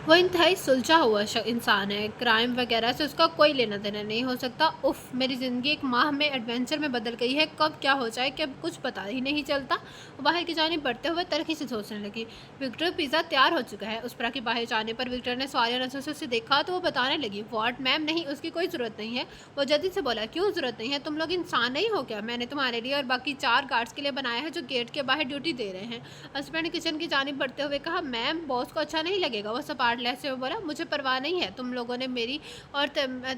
वो इंतहाई सुलझा हुआ इंसान है, क्राइम वगैरह से उसका कोई लेना देना नहीं हो सकता। उफ़, मेरी ज़िंदगी एक माह में एडवेंचर में बदल गई है, कब क्या हो जाए कि अब कुछ पता ही नहीं चलता। वो बाहर की जानिब बढ़ते हुए तरक्की से सोचने लगी। विक्टर, पिज़्ज़ा तैयार हो चुका है। उस के बाहर जाने पर विक्टर ने सवालिया नज़र से उसे देखा तो वो बताने लगी, व्हाट मैम, नहीं, उसकी कोई ज़रूरत नहीं है। वो जल्दी से बोला, क्यों ज़रूरत नहीं है? तुम लोग इंसान नहीं हो क्या? मैंने तुम्हारे लिए और बाकी 4 गार्ड्स के लिए बनाया है जो गेट के बाहर ड्यूटी दे रहे हैं। अस्परा ने किचन की जानिब बढ़ते हुए कहा, मैम, बॉस को अच्छा नहीं लगेगा। वो सपाट लहजे में बोला, मुझे परवाह नहीं है, तुम लोगों ने मेरी और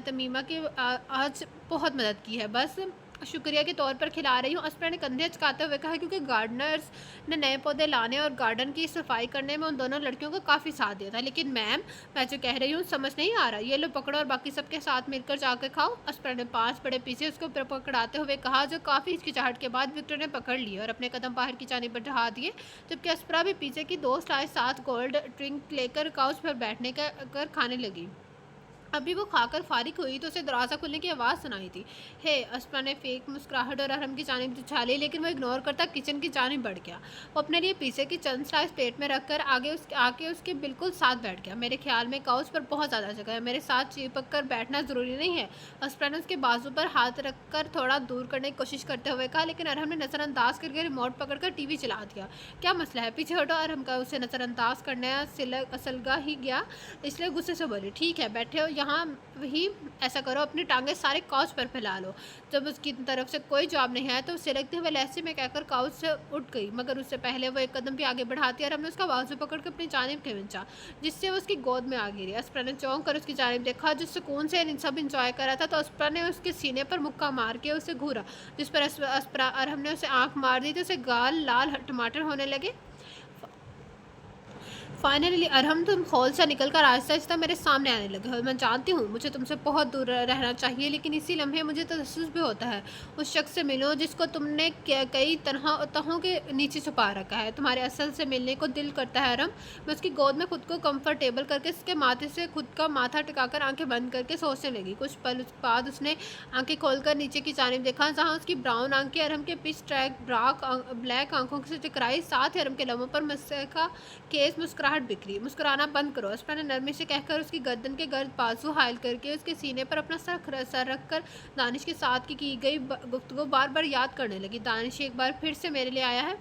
तमीमा की आज बहुत मदद की है, बस शुक्रिया के तौर पर खिला रही हूँ। अस्परा ने कंधे चकाते हुए कहा, क्योंकि गार्डनर्स ने नए पौधे लाने और गार्डन की सफाई करने में उन दोनों लड़कियों को काफ़ी साथ दिया था। लेकिन मैम, मैं जो कह रही हूँ समझ नहीं आ रहा। ये लो पकड़ो और बाकी सबके साथ मिलकर जाकर खाओ। अस्परा ने 5 बड़े पीछे उसको पकड़ाते हुए कहा, जो काफ़ी हिचकिचाहट के बाद विक्टर ने पकड़ लिए और अपने कदम बाहर की जानिब बढ़ा दिए, जबकि अस्परा भी पीछे की 2 स्लाइस 7 कोल्ड ड्रिंक लेकर काउच पर बैठने का कर खाने लगी। अभी वो खाकर फारिग हुई तो उसे दरवाज़ा खुलने की आवाज़ सुनाई थी। हे, अस्परा ने फेक मुस्कुराहट और अरहम की जानिब उछाली, लेकिन वो इग्नोर करता किचन की जानिब बढ़ गया। वो अपने लिए पीछे की चंद स्लाइस प्लेट में रखकर आके उसके बिल्कुल साथ बैठ गया। मेरे ख्याल में काउच पर बहुत ज़्यादा जगह है, मेरे साथ चिपक कर बैठना ज़रूरी नहीं है। अस्परा ने उसके बाजू पर हाथ रखकर थोड़ा दूर करने की कोशिश करते हुए कहा, लेकिन अरहम ने नज़रअंदाज करके रिमोट पकड़कर टीवी चला दिया। क्या मसला है, पीछे हटो। अरहम का उसे नज़रअंदाज करने असलगा ही गया, इसलिए गुस्से से बोली, ठीक है, बैठे हो यहाँ वही, ऐसा करो, अपनी टांगें सारे काउच पर फैला लो। जब उसकी तरफ से कोई जवाब नहीं आया तो सिलकते हुए लहजे में कहकर काउच से उठ गई, मगर उससे पहले वो एक कदम भी आगे बढ़ाती और हमने उसका बाजू पकड़कर अपनी जानिब खींचा, जिससे वो उसकी गोद में आ गिरी। अस्परा ने चौंक कर उसकी जानिब देखा, जो सुकून से सब इंजॉय कर रहा था, तो अस्परा ने उसके सीने पर मुक्का मार के उसे घूरा, जिस पर अस्परा और हमने उसे आँख मार दी तो उसे गाल लाल टमाटर होने लगे। फाइनली अरहम, तुम हॉल से निकलकर आहिस्ता आहिस्ता मेरे सामने आने लगे हो। मैं जानती हूँ मुझे तुमसे बहुत दूर रहना चाहिए, लेकिन इसी लम्हे मुझे तजस्सुस भी होता है। उस शख्स से मिलो जिसको तुमने कई तहों के नीचे छुपा रखा है। तुम्हारे असल से मिलने को दिल करता है अरहम। मैं उसकी गोद में खुद को कंफर्टेबल करके उसके माथे से खुद का माथा टिकाकर आंखें बंद करके सोचने लगी। कुछ पल बाद उसने आंखें खोलकर नीचे की जानिब देखा, जहाँ उसकी ब्राउन आंखें अरहम के पिच ट्रैक ब्लैक आंखों से टकराई, साथ ही अरहम के लबों पर मस्का केस मुस्कुराहट बिखरी। मुस्कुराना बंद करो, अस्परा ने नरमी से कहकर उसकी गर्दन के गर्द बाजू हायल करके उसके सीने पर अपना सर रखकर दानिश के साथ की गई गुफ्तगू बार बार याद करने लगी। दानिश एक बार फिर से मेरे लिए आया है,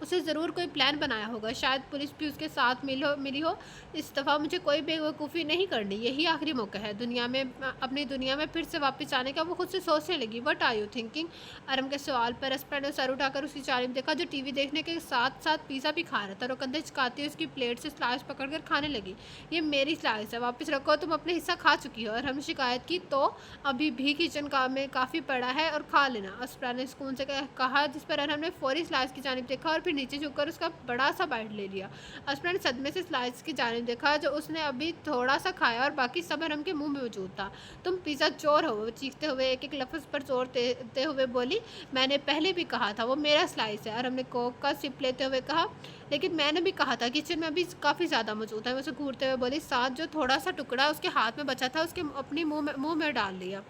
उसे ज़रूर कोई प्लान बनाया होगा, शायद पुलिस भी उसके साथ मिली हो। इस दफ़ा मुझे कोई बेवकूफ़ी नहीं करनी, यही आखिरी मौका है अपनी दुनिया में फिर से वापस आने का। वो खुद से सोचने लगी, what are you thinking? Arham के सवाल पर अस्परा ने सर उठाकर उसकी जानिब देखा, जो टीवी देखने के साथ साथ पिज़्ज़ा भी खा रहा था, और कंधे चकाती हुई उसकी प्लेट से स्लाइस पकड़कर खाने लगी। ये मेरी स्लाइस है, वापस रखो, तुम अपने हिस्सा खा चुकी हो। और हम शिकायत की तो अभी भी किचन में काफ़ी पड़ा है और खा लेना, अस्परा ने सुकून से कहा, जिस पर अरहम ने फौरी स्लाइस की जानिब देखा देखा और फिर नीचे झुककर उसका बड़ा सा बाइट ले लिया। अस्परा ने सदमे से स्लाइस की जानिब देखा जो उसने अभी थोड़ा सा खाया और बाकी सब अरहम के मुंह में मौजूद था। तुम पिज़्ज़ा चोर हो, वो चीखते हुए एक एक लफ्ज़ पर जोर देते हुए बोली। मैंने पहले भी कहा था वो मेरा स्लाइस है, अरहम ने कोक का सिप लेते हुए कहा। लेकिन मैंने भी कहा था किचन में अभी काफ़ी ज़्यादा मौजूद है, मैं उसे घूरते हुए बोली। साथ जो थोड़ा सा टुकड़ा उसके हाथ में बचा था उसके अपनी मुंह में डाल लिया,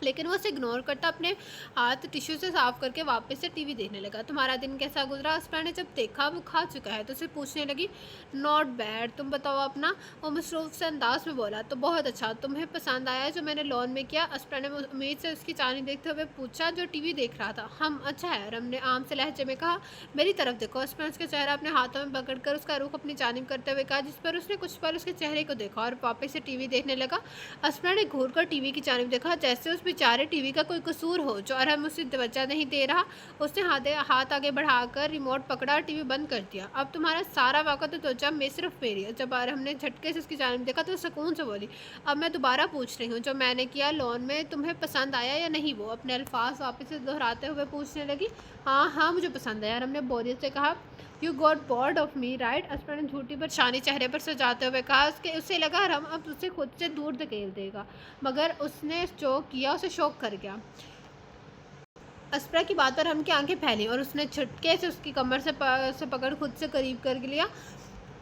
लेकिन वो उसे इग्नोर करता अपने हाथ टिश्यू से साफ करके वापस से टीवी देखने लगा। तुम्हारा दिन कैसा गुजरा? अस्परा ने जब देखा वो खा चुका है तो उसे पूछने लगी। नॉट बैड, तुम बताओ अपना, वो मसरूफ़ से अंदाज में बोला। तो बहुत अच्छा, तुम्हें पसंद आया जो मैंने लॉन में किया? अस्परा ने उम्मीद से उसकी चानी देखते हुए पूछा जो टीवी देख रहा था। हम अच्छा है, रम ने आम से लहजे में कहा। मेरी तरफ देखो। अस्परा ने उसका चेहरा अपने हाथों में पकड़कर उसका रुख अपनी जानिब करते हुए कहा, जिस पर उसने कुछ पल उसके चेहरे को देखा और वापस से टीवी देखने लगा। अस्परा ने घूर कर टीवी की जानिब देखा, जैसे उस बेचारे टीवी का कोई कसूर हो जो अरहम उसे तवज्जो नहीं दे रहा। उसने हाथ आगे बढ़ाकर रिमोट पकड़ा और टीवी बंद कर दिया। अब तुम्हारा सारा वक़्त तवज्जो में सिर्फ मेरी है। जब अरहम ने झटके से उसकी जानिब देखा तो सुकून से बोली, अब मैं दोबारा पूछ रही हूँ, जो मैंने किया लॉन में तुम्हें पसंद आया या नहीं? वो अपने अल्फाज वापस से दोहराते हुए पूछने लगी। हाँ हाँ, मुझे पसंद आया, अरहम ने बोरियत से कहा। You got bored of me right? Aspara ने झूठी परेशानी चेहरे पर सजाते हुए कहा। उसे लगा अरहम अब उसे खुद से दूर धकेल देगा, मगर उसने जो किया उसे शॉक कर गया। अस्परा की बात पर अरहम की आंखें फैली और उसने झटके से उसकी कमर से पकड़ खुद से करीब कर लिया।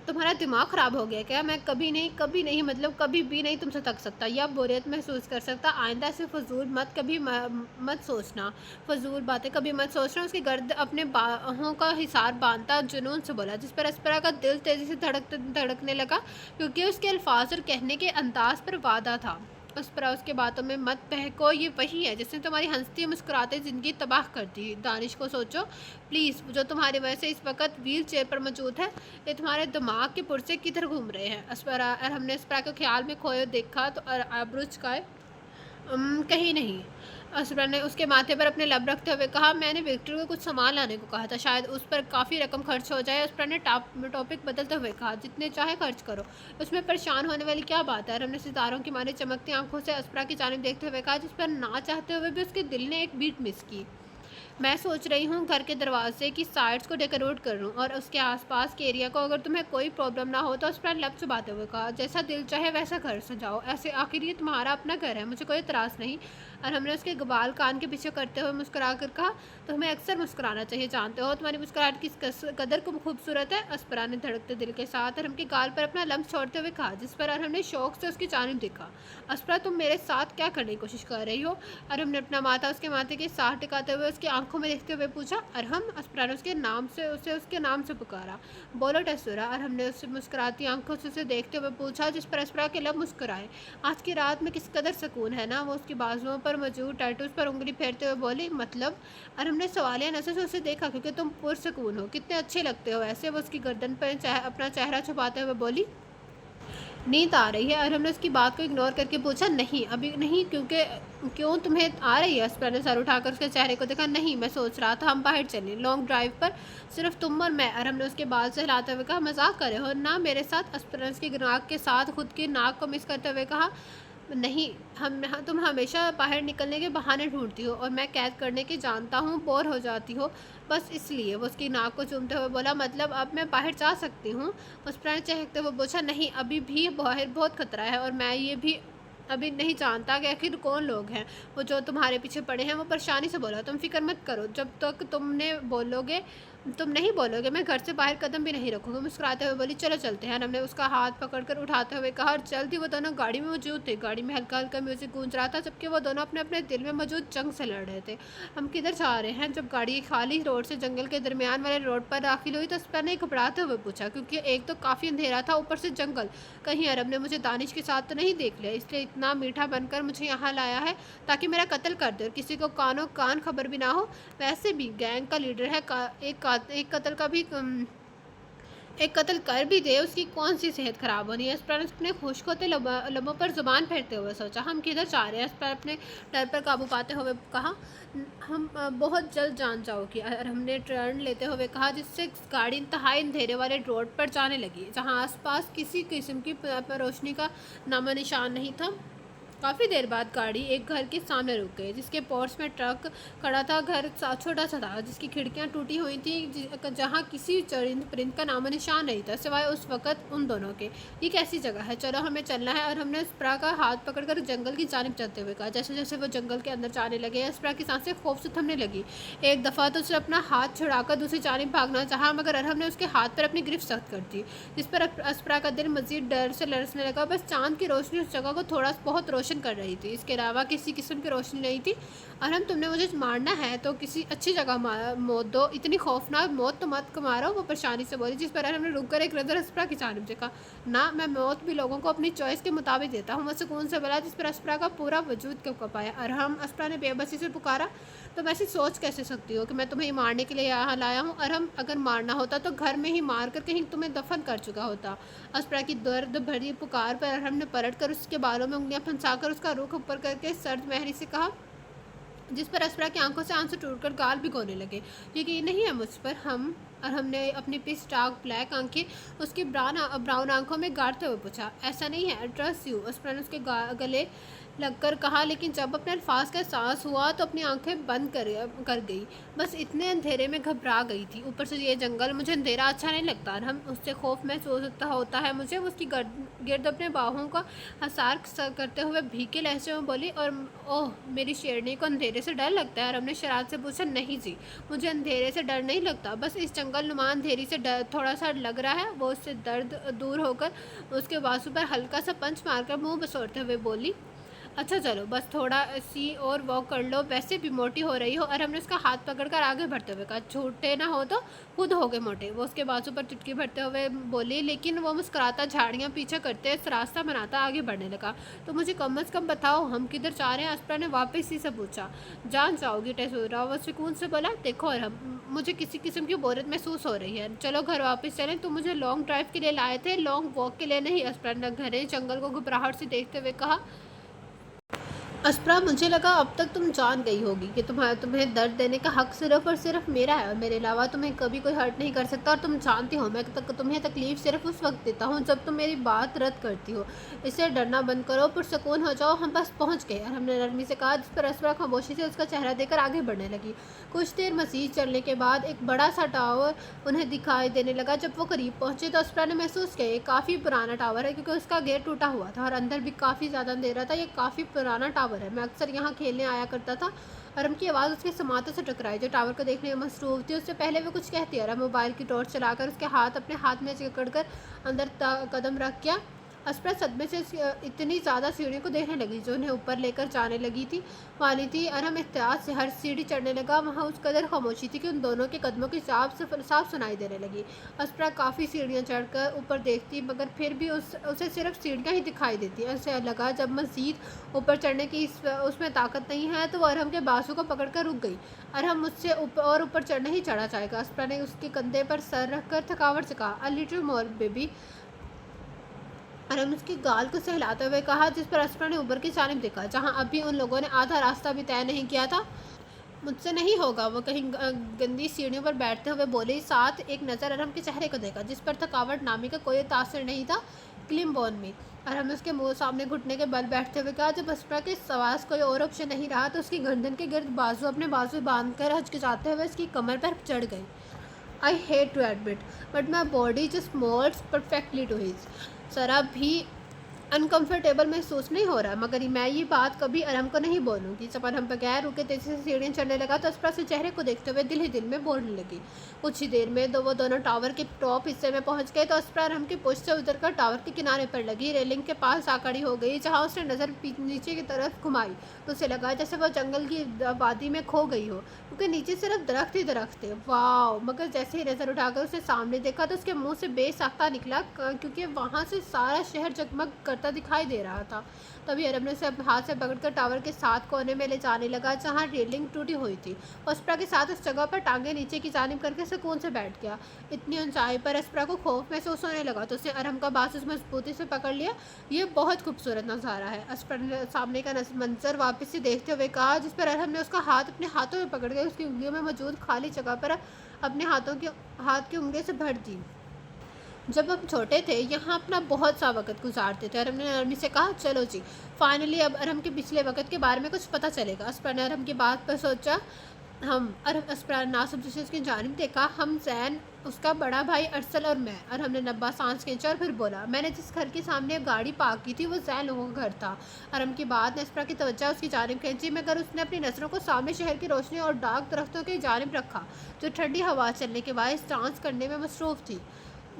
तुम्हारा दिमाग ख़राब हो गया क्या? मैं कभी नहीं मतलब कभी भी नहीं तुमसे थक सकता या बोरियत महसूस कर सकता। आइंदा ऐसे फजूल मत सोचना, फजूल बातें कभी मत सोचना। उसके गर्द अपने बाहों का हिसार बांधता जुनून से बोला, जिस पर अस्परा का दिल तेज़ी से धड़कने लगा, क्योंकि उसके अल्फाज और कहने के अंदाज पर वादा था। अस्परा, उसके बातों में मत बहको, ये वही है जिसने तुम्हारी हंसती मुस्कुराते ज़िंदगी तबाह कर दी। दानिश को सोचो प्लीज़, जो तुम्हारी वजह से इस वक्त व्हील चेयर पर मौजूद है। ये तुम्हारे दिमाग के पुर्जे किधर घूम रहे हैं? अस्परा, और हमने अस्परा को ख्याल में खोए देखा तो आबरू चुकाए। कहीं नहीं, अस्परा ने उसके माथे पर अपने लब रखते हुए कहा। मैंने विक्टर को कुछ सामान लाने को कहा था, शायद उस पर काफ़ी रकम खर्च हो जाए। अस्परा ने टॉपिक बदलते हुए कहा, जितने चाहे खर्च करो, उसमें परेशान होने वाली क्या बात है? हमने सितारों की माने चमकती आंखों से अस्परा की जानिब देखते हुए कहा, जिस पर ना चाहते हुए भी उसके दिल ने एक बीट मिस की। मैं सोच रही हूँ घर के दरवाजे की साइड्स को डेकोरेट कर लूँ और उसके आसपास के एरिया को। अगर तुम्हें कोई प्रॉब्लम ना हो तो उस पर लब चुबाते हुए कहा, जैसा दिल चाहे वैसा घर सजाओ, ऐसे आखिर ये तुम्हारा अपना घर है, मुझे कोई इतराज़ नहीं। और हमने उसके गबाल कान के पीछे करते हुए मुस्कुरा कर कहा, तुम्हें अक्सर मुस्कुराना चाहिए, जानते हो तुम्हारी मुस्कुराहट किस कदर को खूबसूरत है। अस्परा ने धड़कते दिल के साथ अरहम के गाल पर अपना लम्स छोड़ते हुए कहा, जिस पर अरहम ने शौक से उसकी जानिब देखा। अस्परा, तुम मेरे साथ क्या करने की कोशिश कर रही हो? अरहम ने अपना माथा उसके माथे के साथ टिकाते हुए उसकी आंखों में देखते हुए पूछा। अरहम, अस्परा ने उसके नाम से पुकारा। बोलो टेसुरा, अरहम ने उससे मुस्कुराती आंखों से उसे देखते हुए पूछा, जिस पर अस्परा के लब मुस्कुराए। आज की रात में किस कदर सुकून है ना? वो उसकी बाजुओं पर मौजूद टैटूज पर उंगली फेरते हुए बोली। मतलब? अरहम ने सवालिया नज़र से उसे देखा, क्योंकि तुम पुरसकून हो, कितने अच्छे लगते हो ऐसे। वो उसकी गर्दन पर अपना चेहरा छुपाते हुए बोली। नींद आ रही है? अरहम ने उसकी बात को इग्नोर करके पूछा। नहीं, अभी नहीं। क्यों, तुम्हें आ रही है? अस्परा ने सर उठाकर उसके चेहरे को देखा। नहीं, मैं सोच रहा था हम बाहर चलें, लॉन्ग ड्राइव पर, सिर्फ तुम और मैं। अरहम ने उसके बाल से हिलाते हुए कहा। मजाक कर रहे हो ना मेरे साथ? अस्परा ने उसकी नाक के साथ खुद की नाक को मिस करते हुए कहा। नहीं, तुम हमेशा बाहर निकलने के बहाने ढूंढती हो और मैं कैद करने के जानता हूँ, बोर हो जाती हो, बस इसलिए। वो उसकी नाक को चूमते हुए बोला। मतलब अब मैं बाहर जा सकती हूँ? उस पर चहकते हुए पूछा। नहीं, अभी भी बाहर बहुत खतरा है और मैं ये भी अभी नहीं जानता कि आखिर कौन लोग हैं वो जो तुम्हारे पीछे पड़े हैं। वो परेशानी से बोला। तुम फिक्र मत करो, जब तक तुम नहीं बोलोगे मैं घर से बाहर कदम भी नहीं रखूँगी। मुस्कुराते हुए बोली। चलो चलते हैं। हमने उसका हाथ पकड़कर उठाते हुए कहा और जल्दी वो दोनों गाड़ी में मौजूद थे। गाड़ी में हल्का हल्का म्यूजिक गूंज रहा था, जबकि वो दोनों अपने अपने दिल में मौजूद जंग से लड़ रहे थे। हम किधर जा रहे हैं? जब गाड़ी खाली रोड से जंगल के दरमियान वाले रोड पर दाखिल हुई तो अस्परा ने घबराते हुए पूछा, क्योंकि एक तो काफ़ी अंधेरा था, ऊपर से जंगल, कहीं अरब ने मुझे दानिश के साथ तो नहीं देख लिया, इसलिए इतना मीठा बनकर मुझे यहाँ लाया है ताकि मेरा कत्ल कर दे और किसी को कानो कान खबर भी ना हो। वैसे भी गैंग का लीडर है, एक कत्ल कर भी दे, उसकी कौन सी सेहत ख़राब होनी है? अस्परा ने अपने खुश्क होते लबों पर ज़ुबान फेरते हुए सोचा। हम किधर जा रहे हैं? अस्परा अपने डर पर काबू पाते हुए कहा। हम बहुत जल्द जान जाओगी। और हमने टर्न लेते हुए कहा, जिससे गाड़ी इंतहाई अंधेरे वाले रोड पर जाने लगी, जहाँ आसपास किसी किस्म की रोशनी का नामो निशान नहीं था। काफ़ी देर बाद गाड़ी एक घर के सामने रुक गई, जिसके पोर्च में ट्रक खड़ा था। घर छोटा सा था, जिसकी खिड़कियां टूटी हुई थी, जहां किसी चरिंद परिंद का नामो निशान नहीं था सिवाय उस वक्त उन दोनों के। ये कैसी जगह है, चलो हमें चलना है। और हमने अस्प्रा का हाथ पकड़कर जंगल की जानिब चलते हुए कहा। जैसे जैसे वो जंगल के अंदर जाने लगे, अस्प्रा की सांसें खौफ से थमने लगी। एक दफ़ा तो उसने अपना हाथ छुड़ाकर दूसरी जानिब भागना चाहा, मगर अरहम ने उसके हाथ पर अपनी गिरफ्त सख्त कर दी, जिस पर अस्प्रा का दिल मजीद डर से लरसने लगा। बस चांद की रोशनी उस जगह को थोड़ा बहुत रोशन कर रही थी, इसके अलावा किसी किस्म की रोशनी नहीं थी। अरहम, तुमने मुझे मारना है तो किसी अच्छी जगह मौत दो, इतनी खौफनाक मौत तो मत मारो, वो परेशानी से बोली, जिस पर अरहम ने रुककर एक नज़र अस्प्रा की जानिब देखा। ना, मैं मौत भी लोगों को अपनी चॉइस के मुताबिक देता हूँ, वो सुकून से बोला, जिस पर अस्प्रा का पूरा वजूद कँप आया। अरहम, अस्प्रा ने बेबसी से पुकारा, तुम ऐसी सोच कैसे सकती हो कि मैं तुम्हें मारने के लिए यहाँ लाया हूँ? अरहम, अगर मारना होता तो घर में ही मार कर कहीं तुम्हें दफन कर चुका होता। अस्प्रा की दर्द भरी पुकार पर अरहम ने पलट कर उसके बालों में उंगलियां फंसाकर उसका रुख ऊपर करके सर्द महरी से कहा, जिस पर अस्प्रा की आंखों से आंसू टूटकर गाल भिगोने लगे। यकीन नहीं है मुझ पर? और हमने अपनी पिच डार्क ब्लैक आंखें उसकी ब्राउन आंखों में गाड़ते हुए पूछा। ऐसा नहीं है, ट्रस्ट यू, अस्प्रा ने उसके गले लगकर कहा, लेकिन जब अपने अल्फाज का एहसास हुआ तो अपनी आंखें बंद कर गई। बस इतने अंधेरे में घबरा गई थी, ऊपर से ये जंगल, मुझे अंधेरा अच्छा नहीं लगता। और हम उससे खौफ महसूस होता है मुझे। उसकी गिर्द अपने बाहों का हसार करते हुए भीगे लहजे में बोली, और ओह, मेरी शेरनी को अंधेरे से डर लगता है? और हमने शरारत से पूछा, नहीं जी, मुझे अंधेरे से डर नहीं लगता, बस इस जंगल नुमा अंधेरी से डर थोड़ा सा लग रहा है। वो उससे दर्द दूर होकर उसके बाजू पर हल्का सा पंच मारकर मुंह बसोरते हुए बोली, अच्छा चलो, बस थोड़ा सी और वॉक कर लो, वैसे भी मोटी हो रही हो। और हमने उसका हाथ पकड़कर आगे बढ़ते हुए कहा, छोटे ना हो तो खुद हो गए मोटे। वो उसके बाजू पर चुटकी भरते हुए बोली, लेकिन वो मुस्कुराता, झाड़ियाँ पीछे करते, रास्ता बनाता आगे बढ़ने लगा। तो मुझे कम अज़ कम बताओ, हम किधर जा रहे हैं? अस्प्रा ने वापस ही से पूछा। जान जाओगी टेसोरा, वो सुकून से बोला। देखो, और हम मुझे किसी किस्म की बोरियत महसूस हो रही है, चलो घर वापस चलें। तुम मुझे लॉन्ग ड्राइव के लिए लाए थे, लॉन्ग वॉक के लिए नहीं। अस्प्रा ने घने जंगल को घबराहट से देखते हुए कहा। अस्प्रा, मुझे लगा अब तक तुम जान गई होगी कि तुम्हें दर्द देने का हक सिर्फ और सिर्फ मेरा है, और मेरे अलावा तुम्हें कभी कोई हर्ट नहीं कर सकता। और तुम जानती हो, मैं तुम्हें तकलीफ़ सिर्फ उस वक्त देता हूँ जब तुम मेरी बात रद्द करती हो। इससे डरना बंद करो, पुरसकून हो जाओ, हम बस पहुँच गए। और हमने नरमी से कहा, जिस पर अस्प्रा खामोशी से उसका चेहरा देकर आगे बढ़ने लगी। कुछ देर मज़ीद चलने के बाद एक बड़ा सा टावर उन्हें दिखाई देने लगा। जब वो करीब पहुँचे तो अस्प्रा ने महसूस किया, ये काफ़ी पुराना टावर है, क्योंकि उसका गेट टूटा हुआ था और अंदर भी काफ़ी ज़्यादा अंधेरा था। ये काफ़ी पुराना टावर है, मैं अक्सर यहाँ खेलने आया करता था। और उनकी आवाज़ उसके समातों से टकराई, जो टावर को देखने में मसरूफ़ थी। उससे पहले वो कुछ कहती, और मोबाइल की टॉर्च चलाकर उसके अपने हाथ में जकड़कर अंदर कदम रख गया। अस्प्रा सदमे से इतनी ज़्यादा सीढ़ियों को देखने लगी जो उन्हें ऊपर लेकर जाने लगी थी वाली थी। और हम एहतियात से हर सीढ़ी चढ़ने लगा। वहाँ उस कदर खामोशी थी कि उन दोनों के कदमों की साफ सुनाई देने लगी। अस्प्रा काफ़ी सीढ़ियाँ चढ़कर ऊपर देखती, मगर फिर भी उसे सिर्फ सीढ़ियाँ ही दिखाई देती। उसे लगा जब मज़ीद ऊपर चढ़ने की उसमें ताकत नहीं है, तो वो अरहम के बाजू को पकड़कर रुक गई। अरहम मुझसे ऊपर ऊपर चढ़ने ही चढ़ा जाएगा। अस्प्रा ने उसके कंधे पर सर रखकर थकावट से कहा, a little more baby. Arham उसकी गाल को सहलाते हुए कहा, जिस पर अस्प्रा ने ऊपर की जानिब देखा, जहाँ अभी उन लोगों ने आधा रास्ता भी तय नहीं किया था। मुझसे नहीं होगा, वो कहीं गंदी सीढ़ियों पर बैठते हुए बोली, साथ एक नज़र अरहम के चेहरे को देखा, जिस पर थकावट नामी का कोई तासर नहीं था। क्लिम बोन में अरहम ने उसके मुँह सामने घुटने के बल बैठते हुए कहा। जब अस्प्रा के सवास कोई और ऑप्शन नहीं रहा तो उसकी गर्दन के गिर्द अपने बाजू बांध कर हचकिचाते हुए उसकी कमर पर चढ़ गई। I hate to admit, but my body just moulds perfectly to his. ज़रा भी अनकंफर्टेबल महसूस नहीं हो रहा, मगर मैं ये बात कभी अरहम को नहीं बोलूँगी। जब अरहम बगैर रुके तेज़ी से सीढ़ियाँ चढ़ने लगा तो अस्प्रा से चेहरे को देखते हुए दिल ही दिल में बोलने लगी। कुछ ही देर में वो दोनों टावर के टॉप हिस्से में पहुंच गए तो अस्प्रा अरहम के पुश से उतरकर टावर के किनारे पर लगी रेलिंग के पास आ खड़ी हो गई, जहाँ उसने नज़र नीचे की तरफ घुमाई तो उसे लगा जैसे वह जंगल की वादी में खो गई हो, क्योंकि नीचे सिर्फ दरख्त ही दरख्त थे। वाह! मगर जैसे ही नज़र उठाकर उसे सामने देखा तो उसके मुँह से बेसाख्ता निकला, क्योंकि वहाँ से सारा शहर जगमग करता दिखाई दे रहा था। तभी अरब ने उसे हाथ से पकड़कर टावर के साथ कोने में ले जाने लगा, जहाँ रेलिंग टूटी हुई थी। अस्प्रा के साथ उस जगह पर टांगे नीचे की जानिब करके सुकून से बैठ गया। इतनी ऊंचाई पर अस्प्रा को खौफ महसूस होने लगा तो उसने अरहम का बाजू मजबूती से पकड़ लिया। ये बहुत खूबसूरत नज़ारा है, अस्प्रा ने सामने का मंजर वापस से देखते हुए कहा, जिस पर अरहम ने उसका हाथ अपने हाथों में पकड़ के उसकी उंगलियों में मौजूद खाली जगह पर अपने हाथ की उंगलियों से भर दी। जब हम छोटे थे यहाँ अपना बहुत सा वक्त गुजारते थे। अरहम ने नरमी से कहा, चलो जी, फाइनली अब अरहम के पिछले वक्त के बारे में कुछ पता चलेगा। अस्परा ने अरहम की बात पर सोचा। हम अरहम अस्परा ने नासमझी से उसकी जानिब देखा। हम जैन, उसका बड़ा भाई अरसल और मैं। अरहम ने लंबा सांस खींचा और फिर बोला, मैंने जिस घर के सामने गाड़ी पार्क की थी वो जैन लोगों का घर था। अरहम की बात ने अस्परा की तवज्जो उसकी जानिब खींची, मगर उसने अपनी नज़रों को सामने शहर की रोशनी और डार्क दरख्तों की जानिब रखा जो ठंडी हवा चलने के बायस डांस करने में मसरूफ़ थी।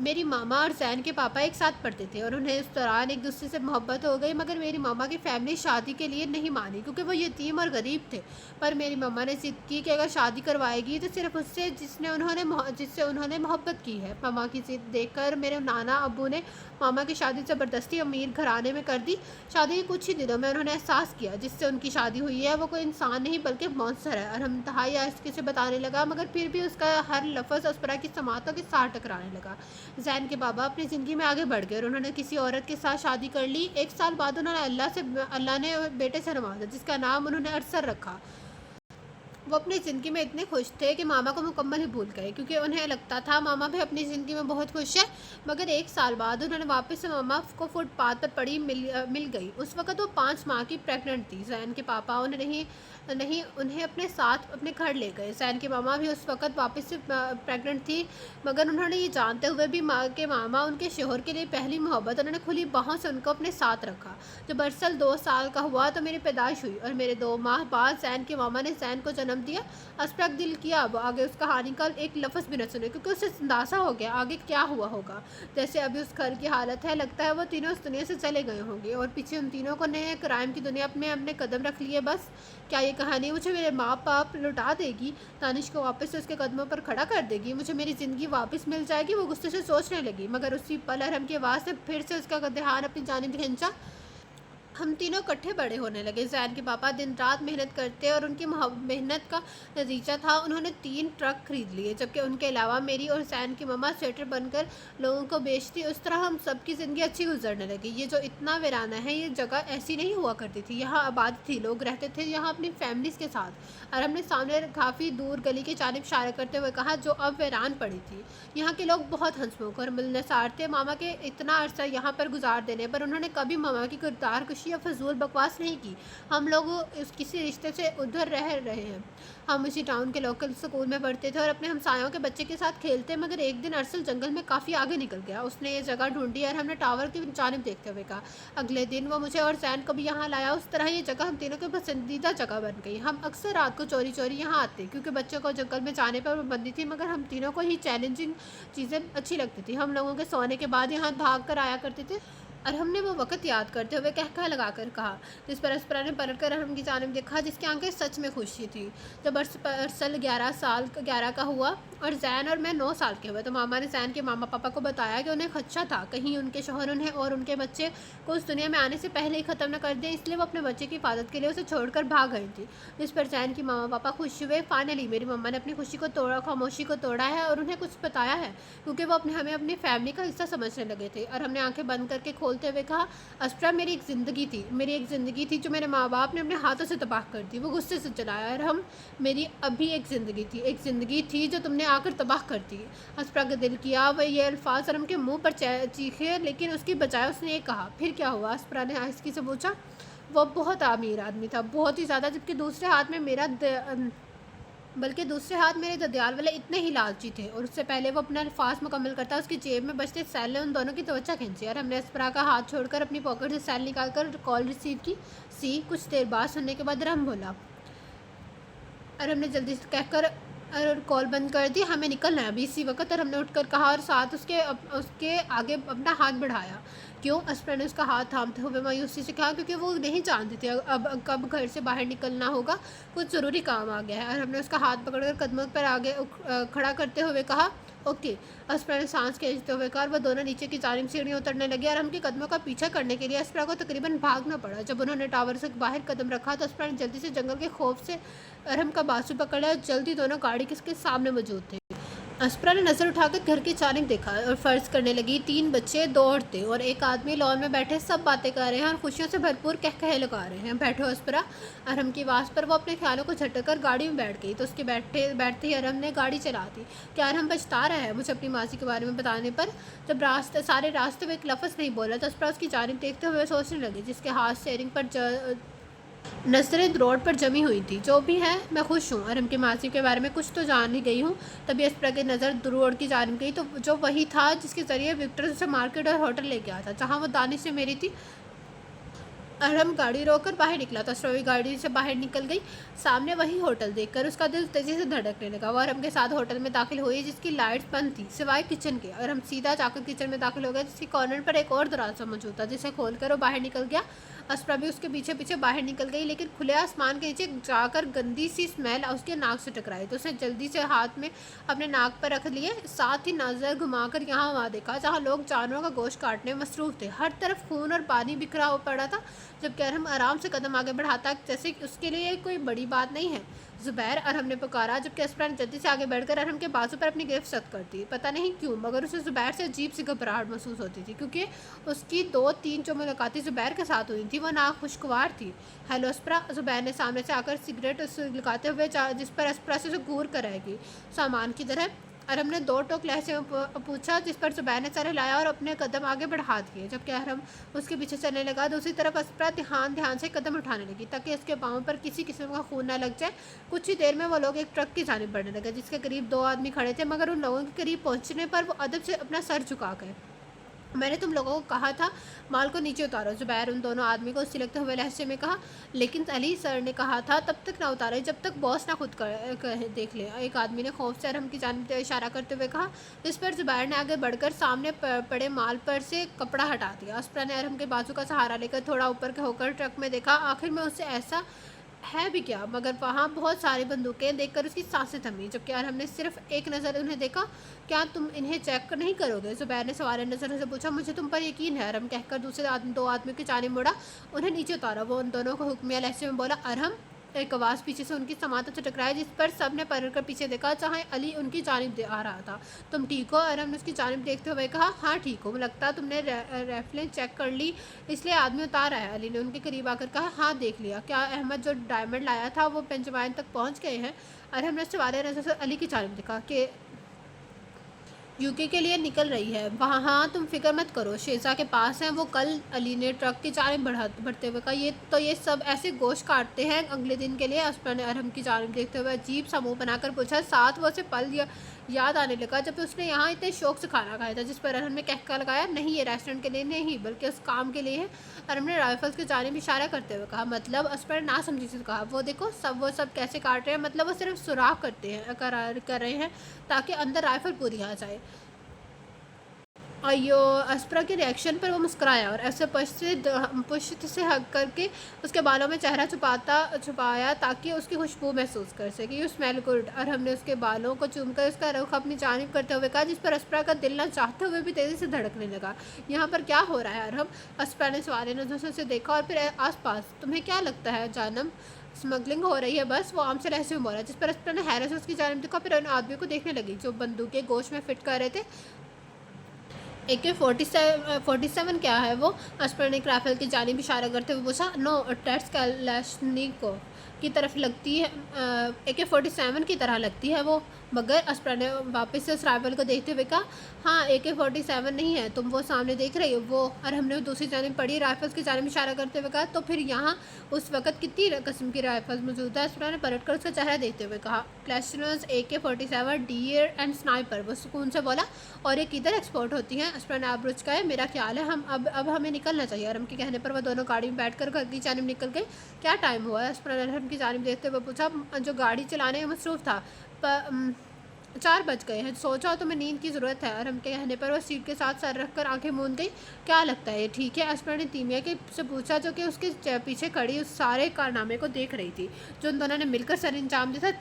मेरी मामा और जैन के पापा एक साथ पढ़ते थे और उन्हें उस दौरान एक दूसरे से मोहब्बत हो गई, मगर मेरी मामा की फैमिली शादी के लिए नहीं मानी क्योंकि वो यतीम और गरीब थे। पर मेरी मामा ने ज़िद की कि अगर शादी करवाएगी तो सिर्फ उससे जिससे उन्होंने मोहब्बत की है। मामा की ज़िद देखकर मेरे नाना अब्बू ने मामा की शादी ज़बरदस्ती अमीर घराने में कर दी। शादी के कुछ ही दिनों में उन्होंने एहसास किया जिससे उनकी शादी हुई है वो कोई इंसान नहीं बल्कि मॉन्स्टर है। और हम इंतहाई आहिस्ते से बताने लगा, मगर फिर भी उसका हर लफ्ज़ अस्परा की समातों के साथ टकराने लगा। जैन के बाबा अपनी ज़िंदगी में आगे बढ़ गए और उन्होंने किसी औरत के साथ शादी कर ली। 1 साल बाद उन्होंने अल्लाह ने बेटे से नवाजा जिसका नाम उन्होंने अरसर रखा। वो अपनी ज़िंदगी में इतने खुश थे कि मामा को मुकम्मल ही भूल गए क्योंकि उन्हें लगता था मामा भी अपनी ज़िंदगी में बहुत खुश है। मगर 1 साल बाद उन्होंने वापस से मामा को फुटपाथ पर पड़ी मिल गई। उस वक़्त वो 5 माह की प्रेग्नेंट थी। जैन के पापा उन्हें अपने साथ अपने घर ले गए। जैन की मामा भी उस वक़्त वापस से प्रेग्नेंट थी, मगर उन्होंने ये जानते हुए भी मामा उनके शोहर के लिए पहली मोहब्बत, उन्होंने खुली बाहों से उनको अपने साथ रखा। जब अरसल 2 साल का हुआ तो मेरी पैदाइश हुई और मेरे 2 माह बाद जैन के मामा ने जैन को जन्म दिया। अस्परा का दिल किया अब आगे उस कहानी का एक लफ्ज़ भी न सुने क्योंकि उसे अंदाज़ा हो गया आगे क्या हुआ होगा। जैसे अभी उस घर की हालत है, लगता है वो तीनों उस दुनिया से चले गए होंगे और पीछे उन तीनों को नए क्राइम की दुनिया में हमने कदम रख लिए। बस क्या ये कहानी मुझे मेरे माँ बाप लौटा देगी, दानिश को वापस से उसके कदमों पर खड़ा कर देगी, मुझे मेरी ज़िंदगी वापस मिल जाएगी? वो गुस्से से सोचने लगी, मगर उसी पल अरहम की आवाज़ ने फिर से उसका ध्यान अपनी जानिब खींचा। हम तीनों इकट्ठे बड़े होने लगे। जैन के पापा दिन रात मेहनत करते और उनकी मेहनत का नतीजा था उन्होंने 3 ट्रक खरीद लिए, जबकि उनके अलावा मेरी और जैन की मम्मा स्वेटर बनकर लोगों को बेचती। उस तरह हम सबकी ज़िंदगी अच्छी गुजरने लगी। ये जो इतना वीराना है, ये जगह ऐसी नहीं हुआ करती थी। यहाँ आबादी थी, लोग रहते थे यहाँ अपनी फैमिलीज़ के साथ। और हमने सामने काफ़ी दूर गली की जानिब इशारा करते हुए कहा जो अब वीरान पड़ी थी। यहाँ के लोग बहुत हंसमुख और मिलनसार थे। मामा के इतना अरसा यहाँ पर गुजार देने पर उन्होंने कभी मामा की किरदार कुशी या फजूल बकवास नहीं की। हम लोग किसी रिश्ते से उधर रह रहे हैं। हम उसी टाउन के लोकल स्कूल में पढ़ते थे और अपने हमसायों के बच्चे के साथ खेलते, मगर एक दिन अरसल जंगल में काफ़ी आगे निकल गया। उसने ये जगह ढूंढी और हमने टावर की जानिब देखते हुए कहा। अगले दिन वो मुझे और जैन को भी यहाँ लाया। उस तरह ये जगह हम तीनों की पसंदीदा जगह बन गई। हम अक्सर रात को चोरी चोरी यहाँ आते क्योंकि बच्चों को जंगल में जाने पर पाबंदी थी, मगर हम तीनों को ही चैलेंजिंग चीज़ें अच्छी लगती थी। हम लोगों के सोने के बाद यहाँ भाग कर आया करते थे और हमने वो वक़्त याद करते हुए कहकहा लगाकर कहा, जिस पर अस्परा ने पलट कर अरहम की जानिब देखा जिसकी आंखें सच में खुशी थी। जब अरसल 11 का हुआ और जैन और मैं 9 साल के हुए तो मामा ने जैन के मामा पापा को बताया कि उन्हें खदशा था कहीं उनके शौहर उन्हें और उनके बच्चे को उस दुनिया में आने से पहले ही ख़त्म न कर दें, इसलिए वो अपने बच्चे की हिफाजत के लिए उसे छोड़कर भाग गई थी। जिस पर जैन की मामा पापा खुश हुए। फाइनली मेरी मम्मा ने अपनी खामोशी को तोड़ा है और उन्हें कुछ बताया है क्योंकि वो हमें अपनी फैमिली का हिस्सा समझने लगे थे। और हमने आंखें बंद करके खोलते हुए कहा, अस्परा मेरी एक ज़िंदगी थी जो मेरे माँ बाप ने अपने हाथों से तबाह कर दी। वो गुस्से से चलाया और हम मेरी अभी एक ज़िंदगी थी जो तुमने आकर तबाह कर दी। अस्परा का दिल किया वह ये अल्फाज अरहम के मुंह पर चीखे, लेकिन उसकी बजाय उसने ये कहा, फिर क्या हुआ? अस्परा ने आहिस्ती से पूछा। वो बहुत अमीर आदमी था, बहुत ही ज़्यादा, जबकि दूसरे हाथ मेरे ददियाल वाले इतने ही लालची थे। और उससे पहले वो अपना अल्फाज मुकम्मल करता उसकी जेब में बचते सैल ने उन दोनों की तवज्जो खींची और हमने अस्परा का हाथ छोड़कर अपनी पॉकेट से सैल निकालकर कॉल रिसीव की। कुछ देर बाद सुनने के बाद रम बोला और हमने जल्दी से कहकर और कॉल बंद कर दी, हमें निकलना है अभी इसी वक्त। और हमने उठकर कहा और साथ उसके आगे अपना हाथ बढ़ाया। क्यों? अस्परा ने उसका हाथ थामते हुए मायूसी से कहा, क्योंकि वो नहीं जानती थी अब कब घर से बाहर निकलना होगा, कुछ ज़रूरी काम आ गया है। और हमने उसका हाथ पकड़कर कदमों पर आगे खड़ा करते हुए कहा, ओके। अस्परा ने सांस खींचते हुए कहा। वह दोनों नीचे की जानिब सीढ़ियाँ उतरने लगे और उनके कदमों का पीछा करने के लिए अस्परा को तकरीबन भागना पड़ा। जब उन्होंने टावर से बाहर कदम रखा तो अस्परा ने जल्दी से जंगल के खौफ से अरहम का बाजू पकड़ा और जल्दी दोनों गाड़ी किसके सामने मौजूद थे। अस्परा ने नज़र उठाकर घर की जानिब देखा और फर्ज करने लगी। 3 बच्चे, 2 औरतें और एक आदमी लॉन में बैठे सब बातें कर रहे हैं और खुशियों से भरपूर कहकहे लगा रहे हैं। बैठो अस्परा, अरहम की आवाज़ पर वो अपने ख्यालों को झटक कर गाड़ी में बैठ गई तो उसके बैठते बैठते ही अरहम ने गाड़ी चला दी। क्या अरहम पछता रहा है मुझे अपनी मासी के बारे में बताने पर? जब सारे रास्ते में एक लफ्ज़ नहीं बोला तो अस्परा उसकी जानिब देखते हुए सोचने लगी, जिसके हाथ स्टीयरिंग पर नज़रें रोड पर जमी हुई थी। जो भी है, मैं खुश हूँ। अरहम की मासी के बारे में कुछ तो जान ही गई हूँ। तभी अस्परा की नज़र रोड की जानिब गई तो जो वही था जिसके ज़रिए विक्टर उसे मार्केट और होटल ले गया था, जहाँ वो दानिश से मेरी थी। अरहम गाड़ी रोककर बाहर निकला तो अस्परा भी गाड़ी से बाहर निकल गई। सामने वही होटल देखकर उसका दिल तेज़ी से धड़कने लगा। वो अरहम के साथ होटल में दाखिल हुई जिसकी लाइट्स बंद थी सिवाय किचन के। अरहम सीधा जाकर किचन में दाखिल हो गया जिसके कॉर्नर पर एक और दरवाज़ा मौजूद था, जिसे खोलकर वो बाहर निकल गया। अस्परा भी उसके पीछे पीछे बाहर निकल गई, लेकिन खुले आसमान के नीचे जाकर गंदी सी स्मेल उसके नाक से टकराई तो उसने जल्दी से हाथ में अपने नाक पर रख लिए। साथ ही नज़र घुमाकर यहाँ वहाँ देखा जहाँ लोग जानवरों का गोश्त काटने में मसरूफ़ थे। हर तरफ खून और पानी बिखरा हुआ पड़ा था, जबकि अरहम आराम से कदम आगे बढ़ाता जैसे उसके लिए कोई बड़ी बात नहीं है। ज़ुबैर, अरहम ने पुकारा, जबकि अस्परा ने जल्दी से आगे बढ़कर अरहम के बाजू पर अपनी गिरफ्त सख्त कर दी। पता नहीं क्यों मगर उसे ज़ुबैर से अजीब सी घबराहट महसूस होती थी, क्योंकि उसकी 2-3 जो मुलाकातें ज़ुबैर के साथ हुई थी वो नाखुशगवार थी। हेलो अस्परा, ज़ुबैर ने सामने से आकर सिगरेट लगाते हुए जिस पर अस्परा से घूर कर रहेगी सामान की तरह। अरहम ने 2 टोक लहजे में पूछा, जिस पर ज़ुबैर ने सर हिलाया और अपने कदम आगे बढ़ा दिए। जबकि अरहम उसके पीछे चलने लगा दूसरी तरफ अस्परा ध्यान से कदम उठाने लगी ताकि उसके पाँव पर किसी किस्म का खून न लग जाए। कुछ ही देर में वो लोग एक ट्रक की जानिब बढ़ने लगे जिसके करीब 2 आदमी खड़े थे, मगर उन लोगों के करीब पहुंचने पर वो अदब से अपना सर झुका गए। मैंने तुम लोगों को कहा था माल को नीचे उतारो, ज़ुबैर उन दोनों आदमी को सिलकते हुए लहजे में कहा। लेकिन अली सर ने कहा था तब तक ना उतारे जब तक बॉस ना खुद देख ले, एक आदमी ने खौफ से अरहम की जानिब इशारा करते हुए कहा, जिस पर ज़ुबैर ने आगे बढ़कर सामने पड़े माल पर से कपड़ा हटा दिया। अस्परा ने अरहम के बाजू का सहारा लेकर थोड़ा ऊपर के होकर ट्रक में देखा। आखिर में उससे ऐसा है भी क्या, मगर वहाँ बहुत सारी बंदूकें देखकर उसकी सांसें थमी। जबकि अरहम ने सिर्फ एक नज़र उन्हें देखा। क्या तुम इन्हें चेक नहीं करोगे? ज़ुबैर ने सवाल नज़र से पूछा। मुझे तुम पर यकीन है, अरहम कहकर दूसरे 2 आदमियों की जानिब मुड़ा, उन्हें नीचे उतारा। वो उन दोनों को हुक्मिया लहजे में बोला, अरहम। एक आवाज़ पीछे से उनकी समातों से टकराई जिस पर सब ने पलट कर पीछे देखा जहाँ अली उनकी जानिब आ रहा था। तुम ठीक हो? अरहम ने उसकी जानिब देखते हुए कहा। हाँ ठीक हो, लगता है तुमने राइफलें चेक कर ली इसलिए आदमी उतारा है। अली ने उनके करीब आकर कहा। हाँ देख लिया। क्या अहमद जो डायमंड लाया था वो पेंजवाइन तक पहुँच गए हैं? अरहम ने सवाल नज़र से अली की जानिब देखा कि यूके के लिए निकल रही है वहाँ। हाँ तुम फिक्र मत करो, शेजा के पास हैं वो कल। अली ने ट्रक की जानिब बढ़ते हुए कहा। ये सब ऐसे गोश्त काटते हैं अगले दिन के लिए? अस्परा ने अरहम की जानिब देखते हुए अजीब सा मुँह बनाकर पूछा। साथ वो उसे पल याद आने लगा जब उसने यहाँ इतने शौक से खाना खाया था, जिस पर अरहम ने कहका लगाया, नहीं ये रेस्टोरेंट के लिए नहीं बल्कि उस काम के लिए है। अरहम ने राइफल्स की जानिब इशारा करते हुए कहा। मतलब? अस्परा ने ना समझी से कहा। वो देखो वो सब कैसे काट रहे हैं, मतलब वो सिर्फ सुराख कर रहे हैं ताकि अंदर राइफल पूरी आ जाए। अयो, अस्परा के रिएक्शन पर वो मुस्कुराया और ऐसे पुष्ट से हक करके उसके बालों में चेहरा छुपाया ताकि उसकी खुशबू महसूस कर सके। You smell good. और हमने उसके बालों को चूमकर उसका रुख अपनी जानिब करते हुए कहा, जिस पर अस्परा का दिल न चाहते हुए भी तेज़ी से धड़कने लगा। यहाँ पर क्या हो रहा है अरहम? अस्परा ने सवाल नज़रों से देखा और फिर आसपास। तुम्हें क्या लगता है जानम? स्मगलिंग हो रही है बस, वो आम से लहजे में बोला। जिस पर अस्परा ने हैरत से उसकी जानिब देखा, फिर उन आदमियों को देखने लगी जो बंदूकें गोश्त में फिट कर रहे थे। AK-47 क्या है वो? अस्परा ने एक राइफल की जानिब इशारा करते हुए पूछा। नो, टेट्स कैलाशनिकोव की तरफ लगती है। AK-47 की तरह लगती है वो, मगर अस्परा ने वापस से उस राइफल को देखते हुए कहा। हाँ AK-47 नहीं है, तुम वो सामने देख रही हो वो। और हमने दूसरी जानिब पड़ी राइफल्स की जानिब इशारा करते हुए कहा। तो फिर यहाँ उस वक्त कितनी किस्म की राइफल्स मौजूद है? अस्परा ने पलट कर उसका चेहरा देखते हुए कहा। क्लैशनर्स, AK-47, डियर एंड स्नाइपर। वो सुकून से बोला। और ये किधर एक्सपोर्ट होती हैं? अस्परा ने आबरूज कहा। मेरा ख्याल है हम अब हमें निकलना चाहिए। अरहम के कहने पर वो दोनों गाड़ी में बैठकर घर की जानिब निकल गए। क्या टाइम हुआ है? अस्परा ने अरहम की जानिब देखते हुए पूछा, जो गाड़ी चलाने में मसरूफ़ था। 4 बज गए हैं, सोचा तुम्हें नींद की ज़रूरत है। अरहम के कहने पर वह सीट के साथ सर रख कर आँखें मूंद गई। क्या लगता है ये ठीक है? अस्परा ने तीमिया के से पूछा, जो कि उसके पीछे खड़ी उस सारे कारनामे को देख रही थी जो उन दोनों ने मिलकर सर अंजाम दिया था।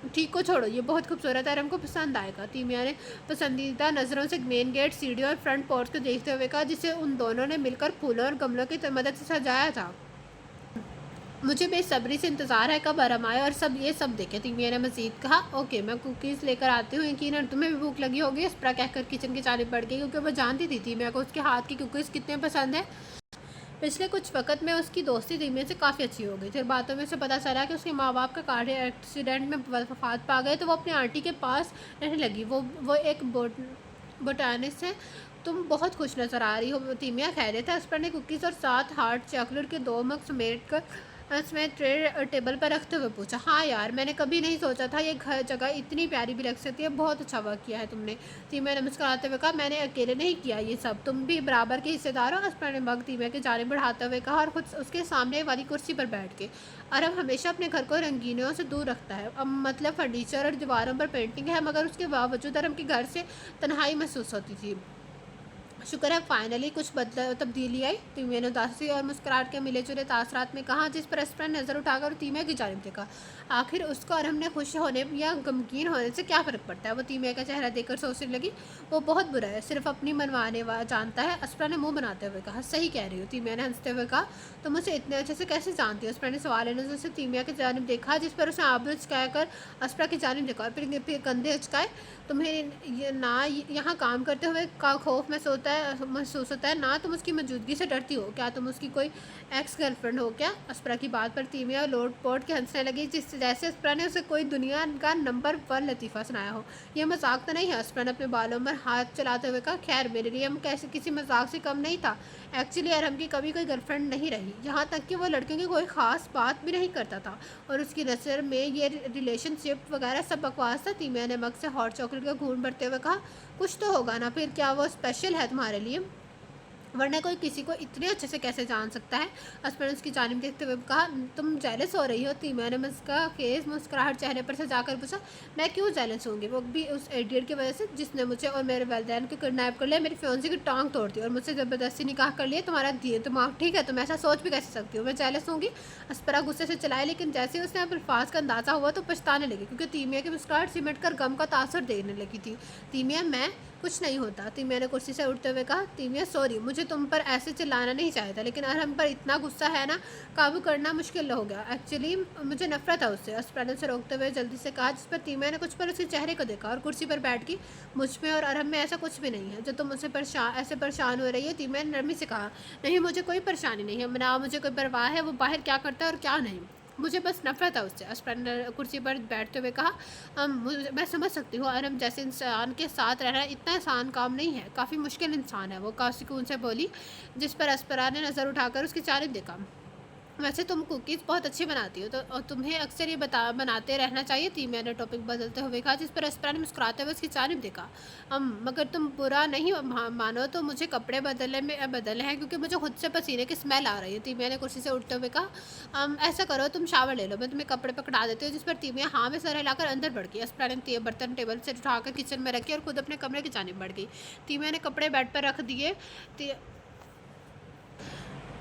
ठीक को छोड़ो, ये बहुत खूबसूरत है, अरहम को पसंद आएगा। तीमिया ने पसंदीदा नज़रों से मेन गेट, सीढ़ियों और फ्रंट पोर्च को देखते हुए कहा, जिसे उन दोनों ने मिलकर फूलों और गमलों की मदद से सजाया था। मुझे बेसब्री से इंतज़ार है कब आराम आए और ये सब देखें। तीमिया ने मज़ीद कहा, ओके मैं कुकीज़ लेकर आती हूँ, यकीनन तुम्हें भी भूख लगी होगी। स्प्रा कहकर किचन की जानिब बढ़ गई क्योंकि वो जानती थी तीमिया को उसके हाथ की कुकीज़ कितने पसंद है। पिछले कुछ वक्त में उसकी दोस्ती तीमिया से काफ़ी अच्छी हो गई। फिर बातों में से पता चला कि उसके माँ बाप का कार एक्सीडेंट में वफात पा गए, तो वो अपनी आंटी के पास रहने लगी। वो एक बोटानिस्ट है। तुम बहुत खुश नज़र आ रही हो तीमिया, खैरियत है? स्पर ने कुकीज़ और 7 हार्ट चॉकलेट के 2 मग समेत ट्रे टेबल पर रखते हुए पूछा। हाँ यार, मैंने कभी नहीं सोचा था ये जगह इतनी प्यारी भी लग सकती है। बहुत अच्छा वर्क किया है तुमने। तीमिया ने मुस्कुराते हुए कहा, मैंने अकेले नहीं किया ये सब, तुम भी बराबर के हिस्सेदार हो। स्पर ने मग तीमिया की जानिब बढ़ाते हुए कहा और खुद उसके सामने वाली कुर्सी पर बैठ के। अरब हमेशा अपने घर को रंगीनों से दूर रखता है। अब मतलब फर्नीचर और दीवारों पर पेंटिंग है, मगर उसके बावजूद अरब के घर से तन्हाई महसूस होती थी। शुक्र है फाइनली कुछ तब्दीली आई। तीमिया ने उदासी और मुस्कुराहट के मिले जुले तासरात में कहा, जिस पर एस्पर ने नज़र उठाकर तीमिया की जानिब देखा। आखिर उसको और हमने खुश होने या गमगीन होने से क्या फ़र्क पड़ता है? वो तीमिया का चेहरा देखकर सोचने लगी। वो बहुत बुरा है, सिर्फ अपनी मनवाने जानता है। एस्पर ने मुंह बनाते हुए कहा, सही कह रही हो। तीमिया ने हंसते हुए कहा, तुम उसे इतने अच्छे से कैसे जानती हो? एस्पर ने सवाल नज़र से तीमिया की जानिब देखा, जिस पर उसने आबरू चुकाकर एस्पर की जानिब देखा और फिर कंधे उचकाए। तुम्हें ना यहाँ काम करते हुए का खौफ महसूस होता है, ना तुम उसकी मौजूदगी से डरती हो। क्या तुम उसकी कोई एक्स गर्लफ्रेंड हो क्या? अस्परा की बात पर तीमिया लोट पोट के हंसने लगी, जैसे अस्परा ने उसे कोई दुनिया का नंबर 1 लतीफ़ा सुनाया हो। यह मजाक तो नहीं है? अस्परा ने अपने बालों पर हाथ चलाते हुए कहा, खैर मेरे लिए हम कैसे किसी मजाक से कम नहीं था। एक्चुअली अरहम की कभी कोई गर्लफ्रेंड नहीं रही, यहाँ तक कि वो लड़कियों की कोई ख़ास बात भी नहीं करता था और उसकी नज़र में ये रिलेशनशिप वगैरह सब बकवास था। तीमिया ने मग से हॉट चॉकलेट का घूंट भरते हुए कहा, कुछ तो होगा ना, फिर क्या वो स्पेशल है तुम्हारे लिए? वरना कोई किसी को इतने अच्छे से कैसे जान सकता है? अस्पर ने उसकी जानिब देखते हुए कहा, तुम जेलस हो रही हो? तीमिया ने उसका फेस मुस्कुराहट चेहरे पर से जाकर पूछा। मैं क्यों जेलस होंगी? वो भी उस एडियट की वजह से जिसने मुझे और मेरे वालिदैन को किडनैप कर लिया, मेरी फियांसी की टांग तोड़ दी और मुझसे ज़बरदस्ती निकाह कर लिया। तुम्हारा दिमाग ठीक है? तुम ऐसा सोच भी कैसे सकती हो? मैं जेलस होंगी? अस्परा गुस्से से चलाए, लेकिन जैसे ही उसने अब अल्फाज का अंदाज़ा हुआ तो पछताने लगी, क्योंकि तीमिया की मुस्कुराहट सिमट कर गम का तासर देने लगी थी। तीमिया, मैं कुछ नहीं होता। तीमिया ने कुर्सी से उठते हुए कहा, तीमिया सॉरी, मुझे तुम पर ऐसे चिल्लाना नहीं चाहिए था, लेकिन अरहम पर इतना गुस्सा है ना, काबू करना मुश्किल हो गया। एक्चुअली मुझे नफरत है उससे। अस्परा ने उसे रोकते हुए जल्दी से कहा, जिस पर तीमिया ने कुछ पर उसके चेहरे को देखा और कुर्सी पर बैठ गई। मुझ में और अरहम में ऐसा कुछ भी नहीं है जो तुम मुझसे ऐसे परेशान हो रही है। तीमिया ने नरमी से कहा, नहीं मुझे कोई परेशानी नहीं है, ना मुझे कोई परवाह है वो बाहर क्या करता है और क्या नहीं, मुझे बस नफरत है उससे। अस्पर ने कुर्सी पर बैठते हुए कहा, मैं समझ सकती हूँ, अरहम जैसे इंसान के साथ रहना इतना आसान काम नहीं है, काफ़ी मुश्किल इंसान है वो, सुकून से बोली, जिस पर अस्परा ने नज़र उठाकर उसकी जानिब देखा। वैसे तुम कुकीज़ बहुत अच्छी बनाती हो, तो और तुम्हें अक्सर ये बनाते रहना चाहिए थी। मैंने टॉपिक बदलते हुए कहा, जिस पर अस्परा ने मुस्कुराते हुए उसकी जानिब देखा। मगर तुम बुरा नहीं मानो तो मुझे कपड़े बदलने हैं, क्योंकि मुझे खुद से पसीने की स्मेल आ रही है। तीमिया ने कुर्सी से उठते हुए कहा, ऐसा करो तुम शावर ले लो, मैं तुम्हें कपड़े पकड़ा देती हूँ। जिस पर तीमिया हाँ में सर हिलाकर अंदर बढ़ गई। अस्परा ने बर्तन टेबल से उठाकर किचन में रखे और खुद अपने कमरे की जानिब बढ़ गई। तीमिया ने कपड़े बेड पर रख दिए।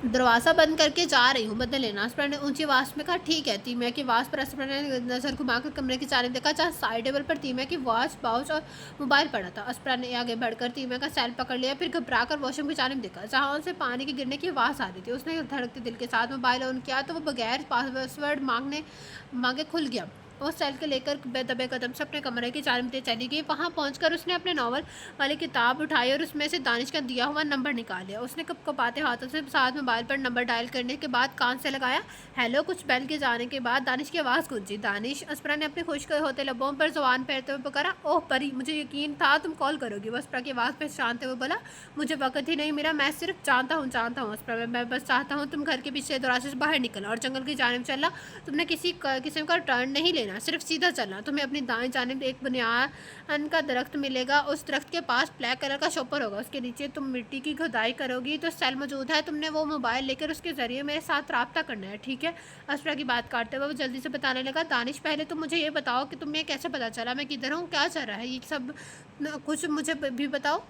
दरवाज़ा बंद करके जा रही हूँ, बदल लेना। अस्परा ने ऊंची आवाज़ में कहा, ठीक है। तीमिया की आवाज़ पर अस्परा ने नज़र घुमाकर कमरे की जानिब देखा, जहाँ साइड टेबल पर तीमिया की वॉच, पाउच और मोबाइल पड़ा था। अस्परा ने आगे बढ़कर तीमिया का सेल पकड़ लिया, फिर घबराकर वॉशरूम की जानिब देखा, जहाँ उसे पानी के गिरने की आवाज़ आ रही थी। उसने धड़कते दिल के साथ मोबाइल ऑन किया तो वो बगैर पासवर्ड मांगे खुल गया। वो सेल के लेकर दबे कदम से अपने कमरे की जानिब चली गई। वहाँ पहुंचकर उसने अपने नावल वाली किताब उठाई और उसमें से दानिश का दिया हुआ नंबर निकाल लिया। उसने कपाते हाथों से साथ मोबाइल पर नंबर डायल करने के बाद कान से लगाया। हेलो। कुछ बेल के जाने के बाद दानिश की आवाज़ गूंजी। दानिश। अस्परा ने अपने खुश होते लबों पर ज़ुबान फेरते हुए पुकारा, ओह परी, मुझे यकीन था तुम कॉल करोगी। वो अस्परा की आवाज़ पर शांत हुए बोला, मुझे वक्त ही नहीं मिला, मैं सिर्फ जानता हूँ अस्परा, मैं बस चाहता हूँ तुम घर के पीछे दरवाजे से बाहर निकला और जंगल की जानिब चलना। तुमने किसी किस्म का टर्न नहीं लेना, सिर्फ सीधा चलना। तुम्हें अपनी दाएं जानिब एक बुनियान का दरख्त मिलेगा, उस दरख्त के पास ब्लैक कलर का शॉपर होगा, उसके नीचे तुम मिट्टी की खुदाई करोगी तो सेल मौजूद है। तुमने वो मोबाइल लेकर उसके ज़रिए मेरे साथ रब्ता करना है, ठीक है? अस्परा की बात काटते हुए वो जल्दी से बताने लगा, दानिश पहले तुम मुझे ये बताओ कि तुम्हें कैसे पता चला मैं किधर हूँ, क्या चल रहा है, ये सब कुछ मुझे भी बताओ।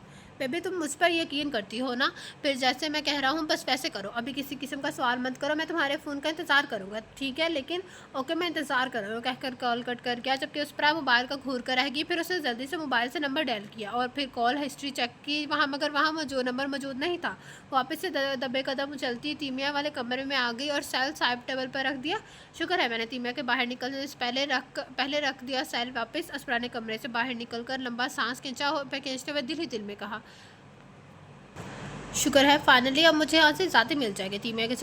पे भी तुम मुझ पर यकीन करती हो ना, फिर जैसे मैं कह रहा हूँ बस वैसे करो, अभी किसी किस्म का सवाल मत करो, मैं तुम्हारे फ़ोन का इंतज़ार करूँगा, ठीक है? लेकिन ओके, मैं इंतज़ार कर रहा हूँ कहकर कॉल कट कर गया, जबकि उस पर मोबाइल का घूर कर रहेगी। फिर उसने जल्दी से मोबाइल से नंबर डायल किया और फिर कॉल हिस्ट्री चेक की वहाँ, मगर वहाँ नंबर मौजूद नहीं था। वापस से दबे कदम उछलती तीमिया वाले कमरे में आ गई और सेल साइड टेबल पर रख दिया। शुक्र है मैंने तीमिया के बाहर निकलने से पहले रख दिया सेल वापस। अस्परा ने कमरे से बाहर निकलकर लंबा सांस खींचते हुए दिल ही दिल में कहा, शुक्र है फाइनली अब मुझे यहाँ से ज़्यादा मिल जाएगी। तीमिया के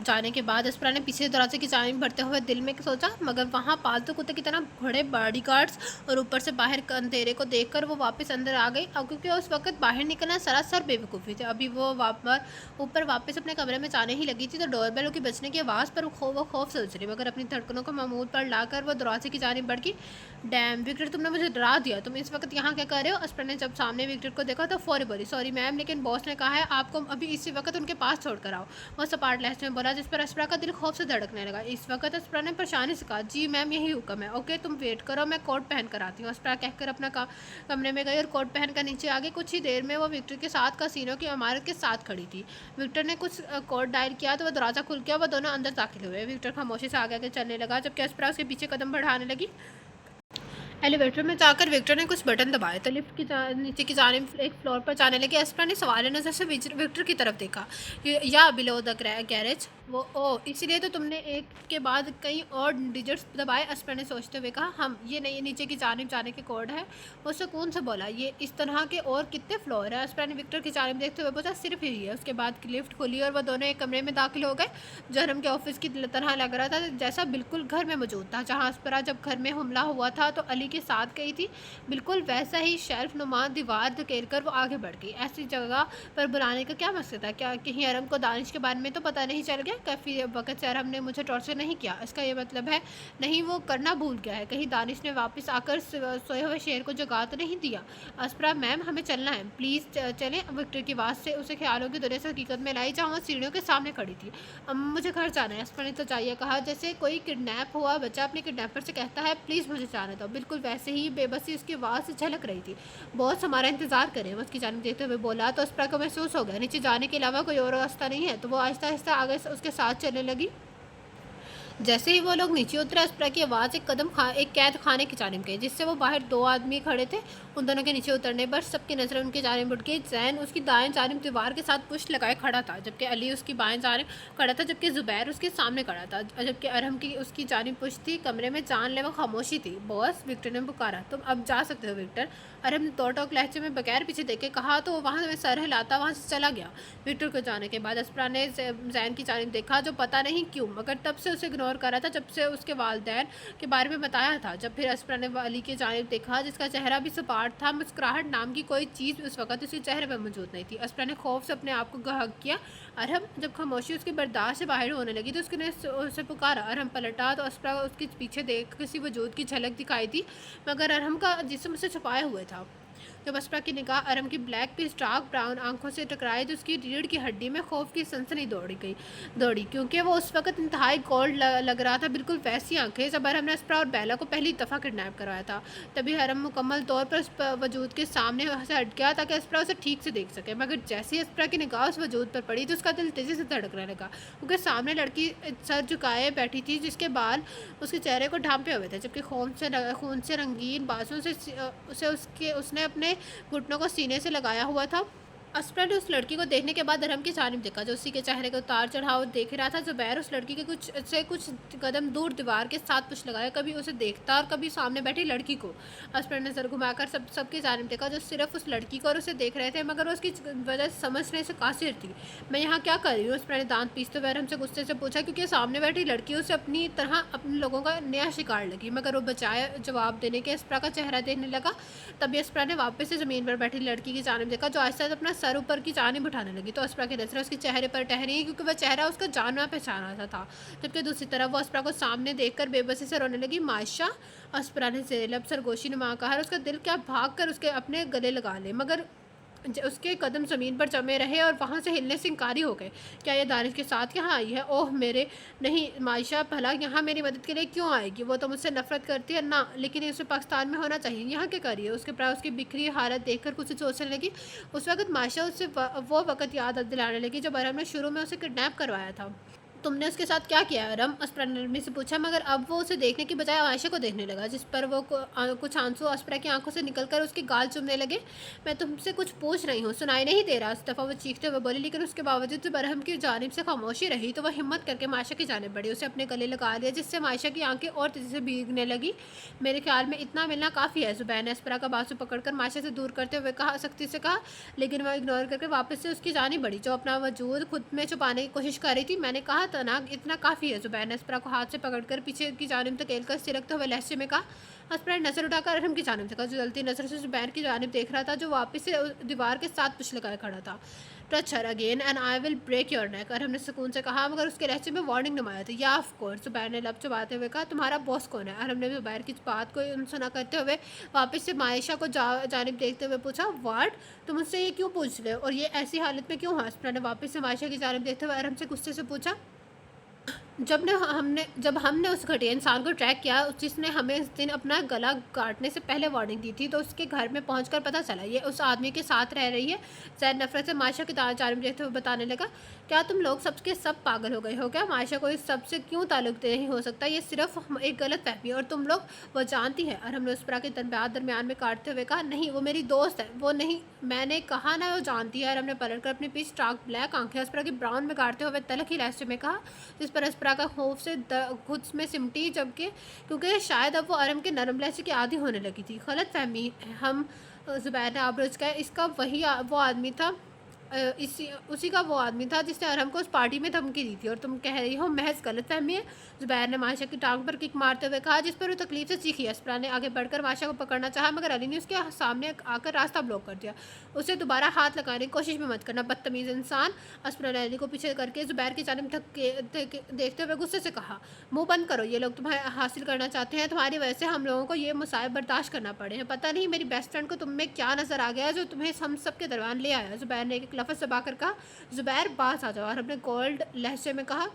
जाने के बाद अस्परा ने पीछे दरवाजे की जानिब बढ़ते हुए दिल में सोचा, मगर वहाँ पालतू कुत्ते की तरह बड़े बॉडीगार्ड्स और ऊपर से बाहर अंधेरे को देखकर वो वापस अंदर आ गई। अब क्योंकि उस वक्त बाहर निकलना सरासर बेवकूफ़ी थी। अभी वो ऊपर वापस अपने कमरे में जाने ही लगी थी तो डोरबेल की बजने की आवाज़ पर वो खौफ से उछली, मगर अपनी धड़कनों को मामूल पर लाकर वो दरवाजे की जानिब बढ़ गई। डैम विक्टर, तुमने मुझे डरा दिया, तुम इस वक्त यहाँ क्या कर रहे हो? अस्परा ने जब सामने विक्टर को देखा तो फौरी बोली, सॉरी मैम, लेकिन बॉस ने कहा है आपको अभी इसी वक्त उनके पास छोड़ कर आओ। वो सपाट लहजे में बोला, जिस पर अस्परा का दिल खौफ से धड़कने लगा। इस वक्त अस्परा ने परेशानी से कहा, जी मैम यही हुक्म है। ओके तुम वेट करो, मैं कोट पहन कर आती हूँ। अस्परा कहकर अपना कमरे में गई और कोट पहन कर नीचे आ गई। कुछ ही देर में वो विक्टर के साथ कसीनो की इमारत के साथ खड़ी थी। विक्टर ने कुछ कोड डायल किया तो वो दरवाज़ा खुल गया। वो दोनों अंदर दाखिल हुए। विक्टर खामोशी से आगे चलने लगा जबकि अस्परा उसके पीछे कदम बढ़ाने लगी। एलिवेटर में जाकर विक्टर ने कुछ बटन दबाए तो लिफ्ट की नीचे की जानिब एक फ्लोर पर जाने लगी। अस्परा ने सवालिया नज़र से विक्टर की तरफ देखा, या बिलो द गैरेज। वो इसलिए तो तुमने एक के बाद कई और डिजिट्स दबाए? अस्परा ने सोचते हुए कहा, हम ये नहीं, नीचे की जानिब जाने के कोड है। वो सुकून से बोला, ये इस तरह के और कितने फ्लोर है? अस्परा ने विक्टर की जानिब देखते हुए पूछा, सिर्फ यही है। उसके बाद लिफ्ट खुली और वो दोनों एक कमरे में दाखिल हो गए जो हरम के ऑफिस की तरह लग रहा था, जैसा बिल्कुल घर में मौजूद था। जहाँ अस्परा जब घर में हमला हुआ था तो अली के साथ गई थी, बिल्कुल वैसा ही शेल्फ नुमा दीवार धकेल कर वो आगे बढ़ गई। ऐसी जगह पर बुलाने का क्या मकसद था? क्या कहीं अरम को दानिश के बारे में तो पता नहीं चल गया? काफ़ी वक्त से अरम ने मुझे टॉर्चर नहीं किया, इसका ये मतलब है नहीं वो करना भूल गया है? कहीं दानिश ने वापस आकर सोए हुए शेर को जगा तो नहीं दिया? अस्परा मैम हमें चलना है, प्लीज़ चलें। विक्टर की आवाज़ से उसे ख्यालों की दुनिया से हकीकत में लाई जहाँ वो सीढ़ियों के सामने खड़ी थी। मुझे घर जाना है, अस्परा ने तो चाहिए कहा जैसे कोई किडनैप हुआ बच्चा अपने किडनैपर से कहता है, प्लीज़ मुझे जाने दो। बिल्कुल वैसे ही बेबसी उसकी आवाज़ से झलक रही थी। बॉस हमारा इंतजार करें, वो उसकी जानिब देखते हुए बोला तो अस्परा को महसूस हो गया नीचे जाने के अलावा कोई और रास्ता नहीं है, तो वो आहिस्ता आहिस्ता आगे उसके साथ चलने लगी। जैसे ही वो लोग नीचे उतरे अस्परा की आवाज़ एक कैद खाने की जानिब गई, जिससे वो बाहर दो आदमी खड़े थे। उन दोनों के नीचे उतरने पर सबकी नज़रें उनकी जानिब उठ गई। जैन उसकी दाएं जानिब दीवार के साथ पुश लगाए खड़ा था, जबकि अली उसकी बाएं जानिब खड़ा था, जबकि ज़ुबैर उसके सामने खड़ा था, जबकि अरहम की उसकी जानिब पुश थी। कमरे में जानलेवा खामोशी थी। बॉस, विक्टर ने पुकारा, तुम अब जा सकते हो विक्टर। अरहम ने दो टोक लहजे में बगैर पीछे देखे कहा तो वहाँ में सर हिलाता वहाँ से चला गया। विक्टर को जाने के बाद अस्परा ने जैन की जानिब देखा, जो पता नहीं क्यों मगर तब से उसे इग्नोर कर रहा था जब से उसके वालिदैन के बारे में बताया था। जब फिर अस्परा ने अली की जानिब देखा जिसका चेहरा भी सपाट था, मुस्कुराहट नाम की कोई चीज़ उस वक्त उसके चेहरे पर मौजूद नहीं थी। अस्परा ने खौफ से अपने आप को गहक किया। अरहम, जब खामोशी उसकी बर्दाश्त से बाहर होने लगी तो उसने उसे पुकारा। अरहम पलटा तो अस्परा उसके पीछे देख किसी वजूद की झलक दिखाई दी, मगर अरहम का जिस्म उसे छुपाए हुए था। जब अस्परा की निगाह अरम की ब्लैक पीस डार्क ब्राउन आंखों से टकराई तो उसकी रीढ़ की हड्डी में खौफ की सनसनी दौड़ी क्योंकि वो उस वक्त इंतहाई कोल्ड लग रहा था। बिल्कुल वैसी आंखें जब अरम ने अस्परा और बेला को पहली दफ़ा किडनैप करवाया था। तभी अरम मुकम्मल तौर पर उस वजूद के सामने से हट गया ताकि अस्परा उसे ठीक से देख सके, मगर जैसे ही अस्परा की निगाह उस वजूद पर पड़ी तो उसका दिल तेज़ी से धड़कने लगा, क्योंकि सामने लड़की सर झुकाए बैठी थी जिसके बाल उसके चेहरे को ढांपे हुए थे, जबकि खून से रंगीन बाजों से उसने अपने घुटनों को सीने से लगाया हुआ था। अस्परा ने उस लड़की को देखने के बाद अरहम की जानिब देखा जो उसी के चेहरे को उतार चढ़ाव देख रहा था। ज़ुबैर उस लड़की के कुछ कदम दूर दीवार के साथ पुश लगाया, कभी उसे देखता और कभी सामने बैठी लड़की को। अस्परा ने नज़र घुमाकर सबकी जानिब देखा जो सिर्फ उस लड़की को और उसे देख रहे थे, मगर वो उसकी वजह से समझने से कासिर थी। मैं यहाँ क्या कर रही हूँ? अस्परा ने दांत पीसते हुए अरहम से गुस्से से पूछा, क्योंकि सामने बैठी लड़की उसे अपनी तरह अपने लोगों का नया शिकार लगी, मगर वो बचाए जवाब देने के अस्परा का चेहरा देखने लगा। तभी अस्परा ने वापस से ज़मीन पर बैठी लड़की की जानिब देखा जो आहिस्ता अपना सर ऊपर की जानिब उठाने लगी, तो अस्परा की नज़रें उसके चेहरे पर ठहरी क्योंकि वह चेहरा उसका जानना पहचाना था। जबकि दूसरी तरफ वो अस्परा को सामने देखकर बेबसी से रोने लगी। माशा, अस्परा ने ज़ेर लब सरगोशी नुमा कहा, उसका दिल क्या भाग कर उसके अपने गले लगा ले, मगर उसके कदम ज़मीन पर जमे रहे और वहाँ से हिलने से इनकारी हो गए। क्या ये दानिश के साथ यहाँ आई है? ओह मेरे नहीं मायशा, भला यहाँ मेरी मदद के लिए क्यों आएगी? वो तो मुझसे नफ़रत करती है ना, लेकिन उसे पाकिस्तान में होना चाहिए। यहाँ क्या कर रही है? उसके प्राय उसकी बिखरी हालत देखकर कुछ सोचने लगी। उस वक़्त मायशा उससे वो वक़्त याद दिलाने लगी जब अरहम ने शुरू में उसे किडनैप करवाया था। तुमने उसके साथ क्या किया अरहम? अस्परा ने नरमी से पूछा, मगर अब वो उसे देखने की बजाय आयशा को देखने लगा, जिस पर वो कुछ आंसू अस्परा की आंखों से निकलकर उसके गाल चूमने लगे। मैं तुमसे कुछ पूछ रही हूँ, सुनाई नहीं दे रहा? इस दफ़ा वो चीखते हुए बोली, लेकिन उसके बावजूद जब अरहम की जानिब से खामोशी रही तो वह हिम्मत करके मायशा की जानिब बढ़ी, उसे अपने गले लगा लिया, जिससे मायशा की आंखें और तेज़ी से भीगने लगी। मेरे ख्याल में इतना मिलना काफ़ी है। ज़ुबैर ने अस्परा का बाजू पकड़कर मायशा से दूर करते हुए कहा, सख्ती से कहा, लेकिन वह इग्नोर करके वापस से उसकी जानिब बढ़ी, जो अपना वजूद खुद में छुपाने की कोशिश कर रही थी। मैंने कहा था ना, इतना काफ़ी है। ज़ुबैर ने अस्परा को हाथ से पकड़कर पीछे की जानिब धकेलकर सिरकते हुए लहजे में कहा। अस्परा ने नज़र उठाकर अरहम की जानिब देखा, जो जलती नज़र से ज़ुबैर की जानिब देख रहा था, जो वापस से दीवार के साथ पुछ लगाए खड़ा था। Touch her again and I will break your neck, Arham ने सुकून से कहा, मगर उसके लहजे में वार्निंग नुमाया था। या ऑफ कोर्स, ज़ुबैर ने लब चबाते हुए कहा, तुम्हारा बॉस कौन है? अरहम ने ज़ुबैर की बात को अनसुना करते हुए वापस से मायशा को जानिब देखते हुए पूछा, वाट, तुम मुझसे ये क्यों पूछ रहे हो, और ये ऐसी हालत में क्यों हो? अस्परा ने वापस से मायशा की जानिब देखते हुए अरहम से गुस्से से पूछा। जब हमने उस घटिया इंसान को ट्रैक किया जिसने हमें इस दिन अपना गला काटने से पहले वार्निंग दी थी, तो उसके घर में पहुंचकर पता चला ये उस आदमी के साथ रह रही है। जैद नफरत से मायशा की जानिब देखते हुए बताने लगा, क्या तुम लोग सबके सब पागल हो गए हो क्या? मायशा को इस सब से क्यों ताल्लुक नहीं हो सकता? ये सिर्फ एक गलत फहमी है और तुम लोग वो जानती है। और हमने उस पर के दरमियान में काटते हुए कहा, नहीं वो मेरी दोस्त है। वो नहीं, मैंने कहा ना वो जानती है। और हमने पलट कर अपनी पीछ स्टार्क ब्लैक आंखें उस पर की ब्राउन में काटते हुए तलख ही लहजे में कहा, जिस पर अस्परा का खौफ से खुद में सिमटी, जबकि क्योंकि शायद अब वो अरम के नरम लहजे की आदी होने लगी थी। गलत फहमी हम, ज़ुबैर ने आबरूज का, इसका वो आदमी था, उसी का वो आदमी था जिसने अरहम को उस पार्टी में धमकी दी थी, और तुम कह रही हो महज गलतफहमी है? ज़ुबैर ने मायशा की टांग पर किक मारते हुए कहा, जिस पर वो तकलीफ से चीखी। अस्परा ने आगे बढ़कर मायशा को पकड़ना चाहा, मगर अली ने उसके सामने आकर रास्ता ब्लॉक कर दिया। उसे दोबारा हाथ लगाने की कोशिश भी मत करना, बदतमीज़ इंसान। अस्परा ने अली को पीछे करके ज़ुबैर की जानिब देखते हुए गुस्से से कहा, मुँह बंद करो, ये लोग तुम्हें हासिल करना चाहते हैं, तुम्हारी वजह से हम लोगों को ये मुसाइब बर्दाश्त करना पड़े हैं। पता नहीं मेरी बेस्ट फ्रेंड को तुम में क्या नज़र आ गया जो तुम्हें हम सब के दरमियान ले आया। ज़ुबैर ने एक लफ्ज़ दबा कर कहा, ज़ुबैर बात आ जाओ। और अपने गोल्ड लहजे में कहा,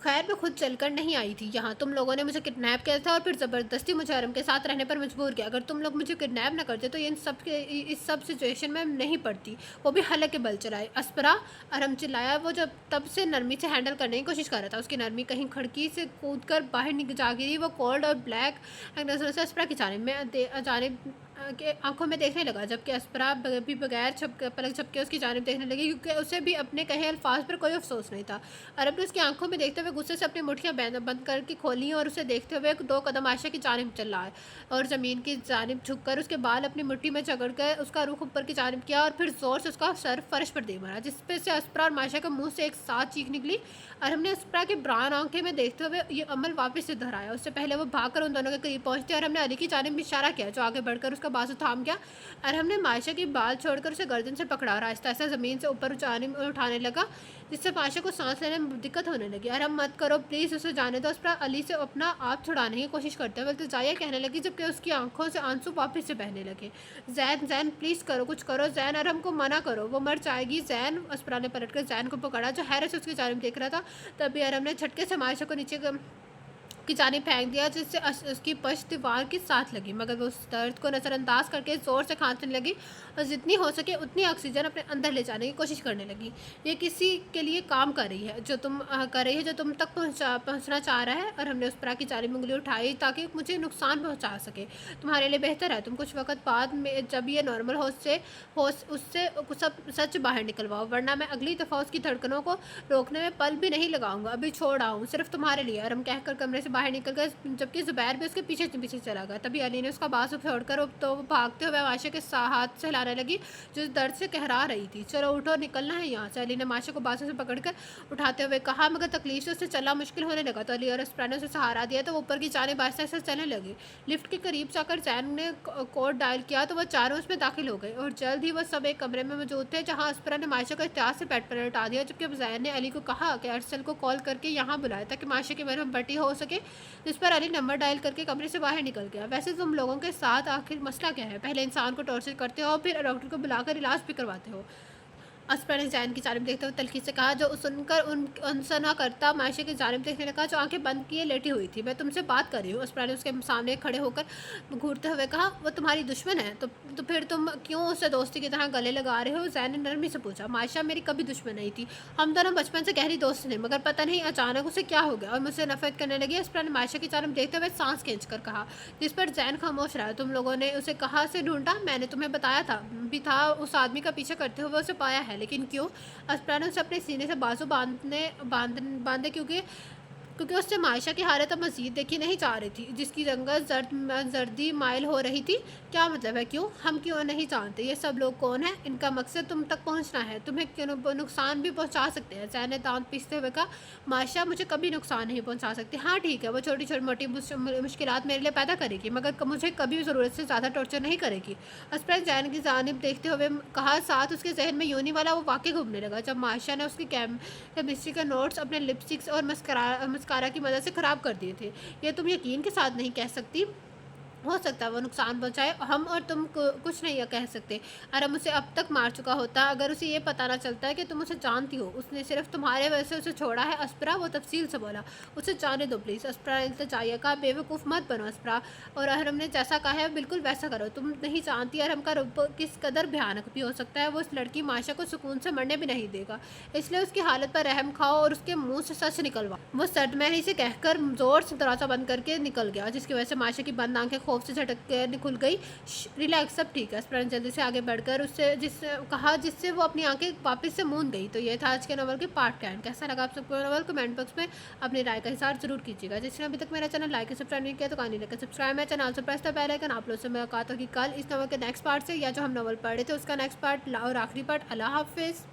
खैर मैं खुद चलकर नहीं आई थी यहाँ, तुम लोगों ने मुझे किडनैप किया था और फिर ज़बरदस्ती मुझे अरम के साथ रहने पर मजबूर किया। अगर तुम लोग मुझे किडनैप ना करते तो इस सब सिचुएशन में नहीं पड़ती, वो भी हल्के के बल चलाए। अस्परा, अरम चिल्लाया, वो जब तब से नरमी से हैंडल करने की कोशिश कर रहा था। उसकी नरमी कहीं खिड़की से कूद कर बाहर जा गिरी। वो कोल्ड और ब्लैक नजरों से अस्परा की जानिब के आंखों में देखने लगा, जबकि अस्परा भी बगैर पलक झपके उसकी जानिब देखने लगी, क्योंकि उसे भी अपने कहे अल्फाज पर कोई अफसोस नहीं था। अरब ने उसकी आंखों में देखते हुए गुस्से से अपनी मुठ्ठियां बंद करके खोली और उसे देखते हुए 2 कदम आयशा की जानिब चल रहा है, और ज़मीन की जानिब झुककर उसके बाल अपनी मुट्ठी में जकड़ कर उसका रुख ऊपर की जानिब किया, और फिर ज़ोर से उसका सर फर्श पर दे मारा, जिस पे से अस्परा और मायशा के मुंह से एक साथ चीख निकली। और हमने अस्परा के ब्राउन आंखें में देखते हुए ये अमल वापस से दोहराया। उससे पहले वो भागकर उन दोनों के करीब पहुंचते और हमने अली की जानिब में इशारा किया, जो आगे बढ़कर उसका बाजू थाम गया। और हमने मायशा की बाल छोड़कर उसे गर्दन से पकड़ा और आहिस्ता आहिस्ता ज़मीन से ऊपर उठाने लगा, जिससे मायशा को सांस लेने में दिक्कत होने लगी। और हम मत करो प्लीज़, उसे जाने दो। अस्परा अली से अपना आप छुड़ाने की कोशिश करते हुए जाया कहने लगी, जबकि उसकी आंखों से आंसू वापस से बहने लगे। जैन प्लीज़ करो, कुछ करो जैन, और हमको मना करो, वो मर जाएगी जैन। अस्परा ने पलटकर जैन को पकड़ा, जो हैरत से उसकी जानिब देख रहा था। तभी अरम ने झटके से मायशा को नीचे की जानिब फेंक दिया, जिससे उसकी पश्च दीवार के साथ लगी, मगर वो उस दर्द को नज़रअंदाज करके ज़ोर से खांसने लगी और जितनी हो सके उतनी ऑक्सीजन अपने अंदर ले जाने की कोशिश करने लगी। ये किसी के लिए काम कर रही है जो तुम तक पहुंचना चाह रहा है। और हमने उस पर की जानिब उंगली उठाई ताकि मुझे नुकसान पहुंचा सके। तुम्हारे लिए बेहतर है तुम कुछ वक्त बाद में जब ये नॉर्मल हो उससे सब सच बाहर निकलवाओ, वरना मैं अगली दफ़ा उसकी धड़कनों को रोकने में पल भी नहीं लगाऊंगा। अभी छोड़ आऊँ सिर्फ तुम्हारे लिए। और हम कहकर कमरे से बाहर निकल गए, जबकि ज़ुबैर भी उसके पीछे पीछे चला गया। तभी अली ने उसका बाजू छोड़कर तो भागते हुए मायशा के हाथ से हिलाने लगी, जो दर्द से कहरा रही थी। चलो उठो, निकलना है यहाँ से। अली ने मायशा को बाजू से पकड़कर उठाते हुए कहा, मगर तकलीफ से उससे चलना मुश्किल होने लगा। तो अली और अस्परा ने उसे सहारा दिया, तो वो ऊपर की जानिब आहिस्ता आहिस्ता चलने लगी। लिफ्ट के करीब जाकर जैन ने कोड डायल किया तो वह चारों उसमें दाखिल हो गए, और जल्द ही वह सब एक कमरे में मौजूद थे, जहाँ अस्परा ने मायशा को एहतियात से बेड पर लटा दिया, जबकि अब जैन ने अली को कहा कि अरसल को कॉल करके यहाँ बुलाया ताकि मायशा की मरहम पट्टी हो सके। जिस पर अली नंबर डायल करके कमरे से बाहर निकल गया। वैसे तुम लोगों के साथ आखिर मसला क्या है? पहले इंसान को टॉर्चर करते हो, फिर डॉक्टर को बुलाकर इलाज भी करवाते हो। असफर ने जैन की जानिब देखते हुए तल्खी से कहा, जो सुनकर अनसना करता मायशा की जानिब देखने लगा, जो आंखें बंद किए लेटी हुई थी। मैं तुमसे बात कर रही हूँ। असफर ने उसके सामने खड़े होकर घूरते हुए कहा, वो तुम्हारी दुश्मन है तो फिर तुम क्यों उसे दोस्ती की तरह गले लगा रहे हो? जैन ने नरमी से पूछा। मायशा मेरी कभी दुश्मन नहीं थी, हम दोनों बचपन से गहरी दोस्त थे, मगर पता नहीं अचानक उसे क्या हो गया और मुझसे नफरत करने लगी। असफर ने मायशा की जानिब देखते हुए सांस खींच कर कहा, जिस पर जैन खामोश रहा। तुम लोगों ने उसे कहाँ से ढूंढा? मैंने तुम्हें बताया था भी था, उस आदमी का पीछा करते हुए उसे पाया है, लेकिन क्यों? असप्रा ने उसे अपने सीने से बाजू बांधे क्योंकि उससे मायशा की हालत अब मज़ीद देखी नहीं जा रही थी, जिसकी रंगत जर्दी माइल हो रही थी। क्या मतलब है? क्यों? हम क्यों नहीं जानते ये सब लोग कौन है? इनका मकसद तुम तक पहुंचना है, तुम्हें क्यों नुकसान भी पहुंचा सकते हैं। जैन ने दांत पीसते हुए कहा, मायशा मुझे कभी नुकसान नहीं पहुंचा सकती। हाँ ठीक है, वो छोटी छोटी मोटी मुश्किलात मेरे लिए पैदा करेगी, मगर मुझे कभी ज़रूरत से ज़्यादा टॉर्चर नहीं करेगी। असप्रा जैन की जानिब देखते हुए कहा, साथ उसके जहन में यूनी वाला वो वाक़ई घूमने लगा, जब मायशा ने उसकी केमिस्ट्री के नोट्स अपने लिपस्टिक्स और मस्कारा की मदद से ख़राब कर दिए थे। ये तुम यकीन के साथ नहीं कह सकती। हो सकता है वो नुकसान पहुंचाए, हम और तुम कुछ नहीं कह सकते। अरम उसे अब तक मार चुका होता, अगर उसे ये पता ना चलता है कि तुम उसे जानती हो। उसने सिर्फ तुम्हारे वजह से उसे छोड़ा है। अस्परा वो तफसील से बोला। उसे जाने दो प्लीज़। अस्परा इल्तिजाया का, बेवकूफ़ मत बनो अस्परा, और अरम ने जैसा कहा है बिल्कुल वैसा करो। तुम नहीं जानती अरम का रूप किस कदर भयानक भी हो सकता है। वो उस लड़की माशा को सुकून से मरने भी नहीं देगा, इसलिए उसकी हालत पर रहम खाओ और उसके मुँह से सच निकलवा। वो सदमहरी से कहकर ज़ोर से दरवाज़ा बंद करके निकल गया, जिसकी वजह से माशा की बंद आंखें खौफ से झटक कर खुल गई। रिलैक्स, सब ठीक है। स्प्रन जल्दी से आगे बढ़कर उससे जिससे वो अपनी आंखें वापस से मूंद गई। तो ये था आज के नॉवल के पार्ट 10। कैसा लगा आप सबको नॉवल? कमेंट बॉक्स में अपनी राय का इज़हार जरूर कीजिएगा। जिसने अभी तक मेरा चैनल लाइक सब्सक्राइब नहीं किया तो कानी लेकर सब्सक्राइब मेरा चैनल से प्रेस द बेल आइकन। आप लोगों से मुलाकात होगी कल इस नॉवल के नेक्स्ट पार्ट से, या जो हम नॉवल पढ़े थे उसका नेक्स्ट पार्ट और आखिरी पार्ट। अल्लाह हाफिज़।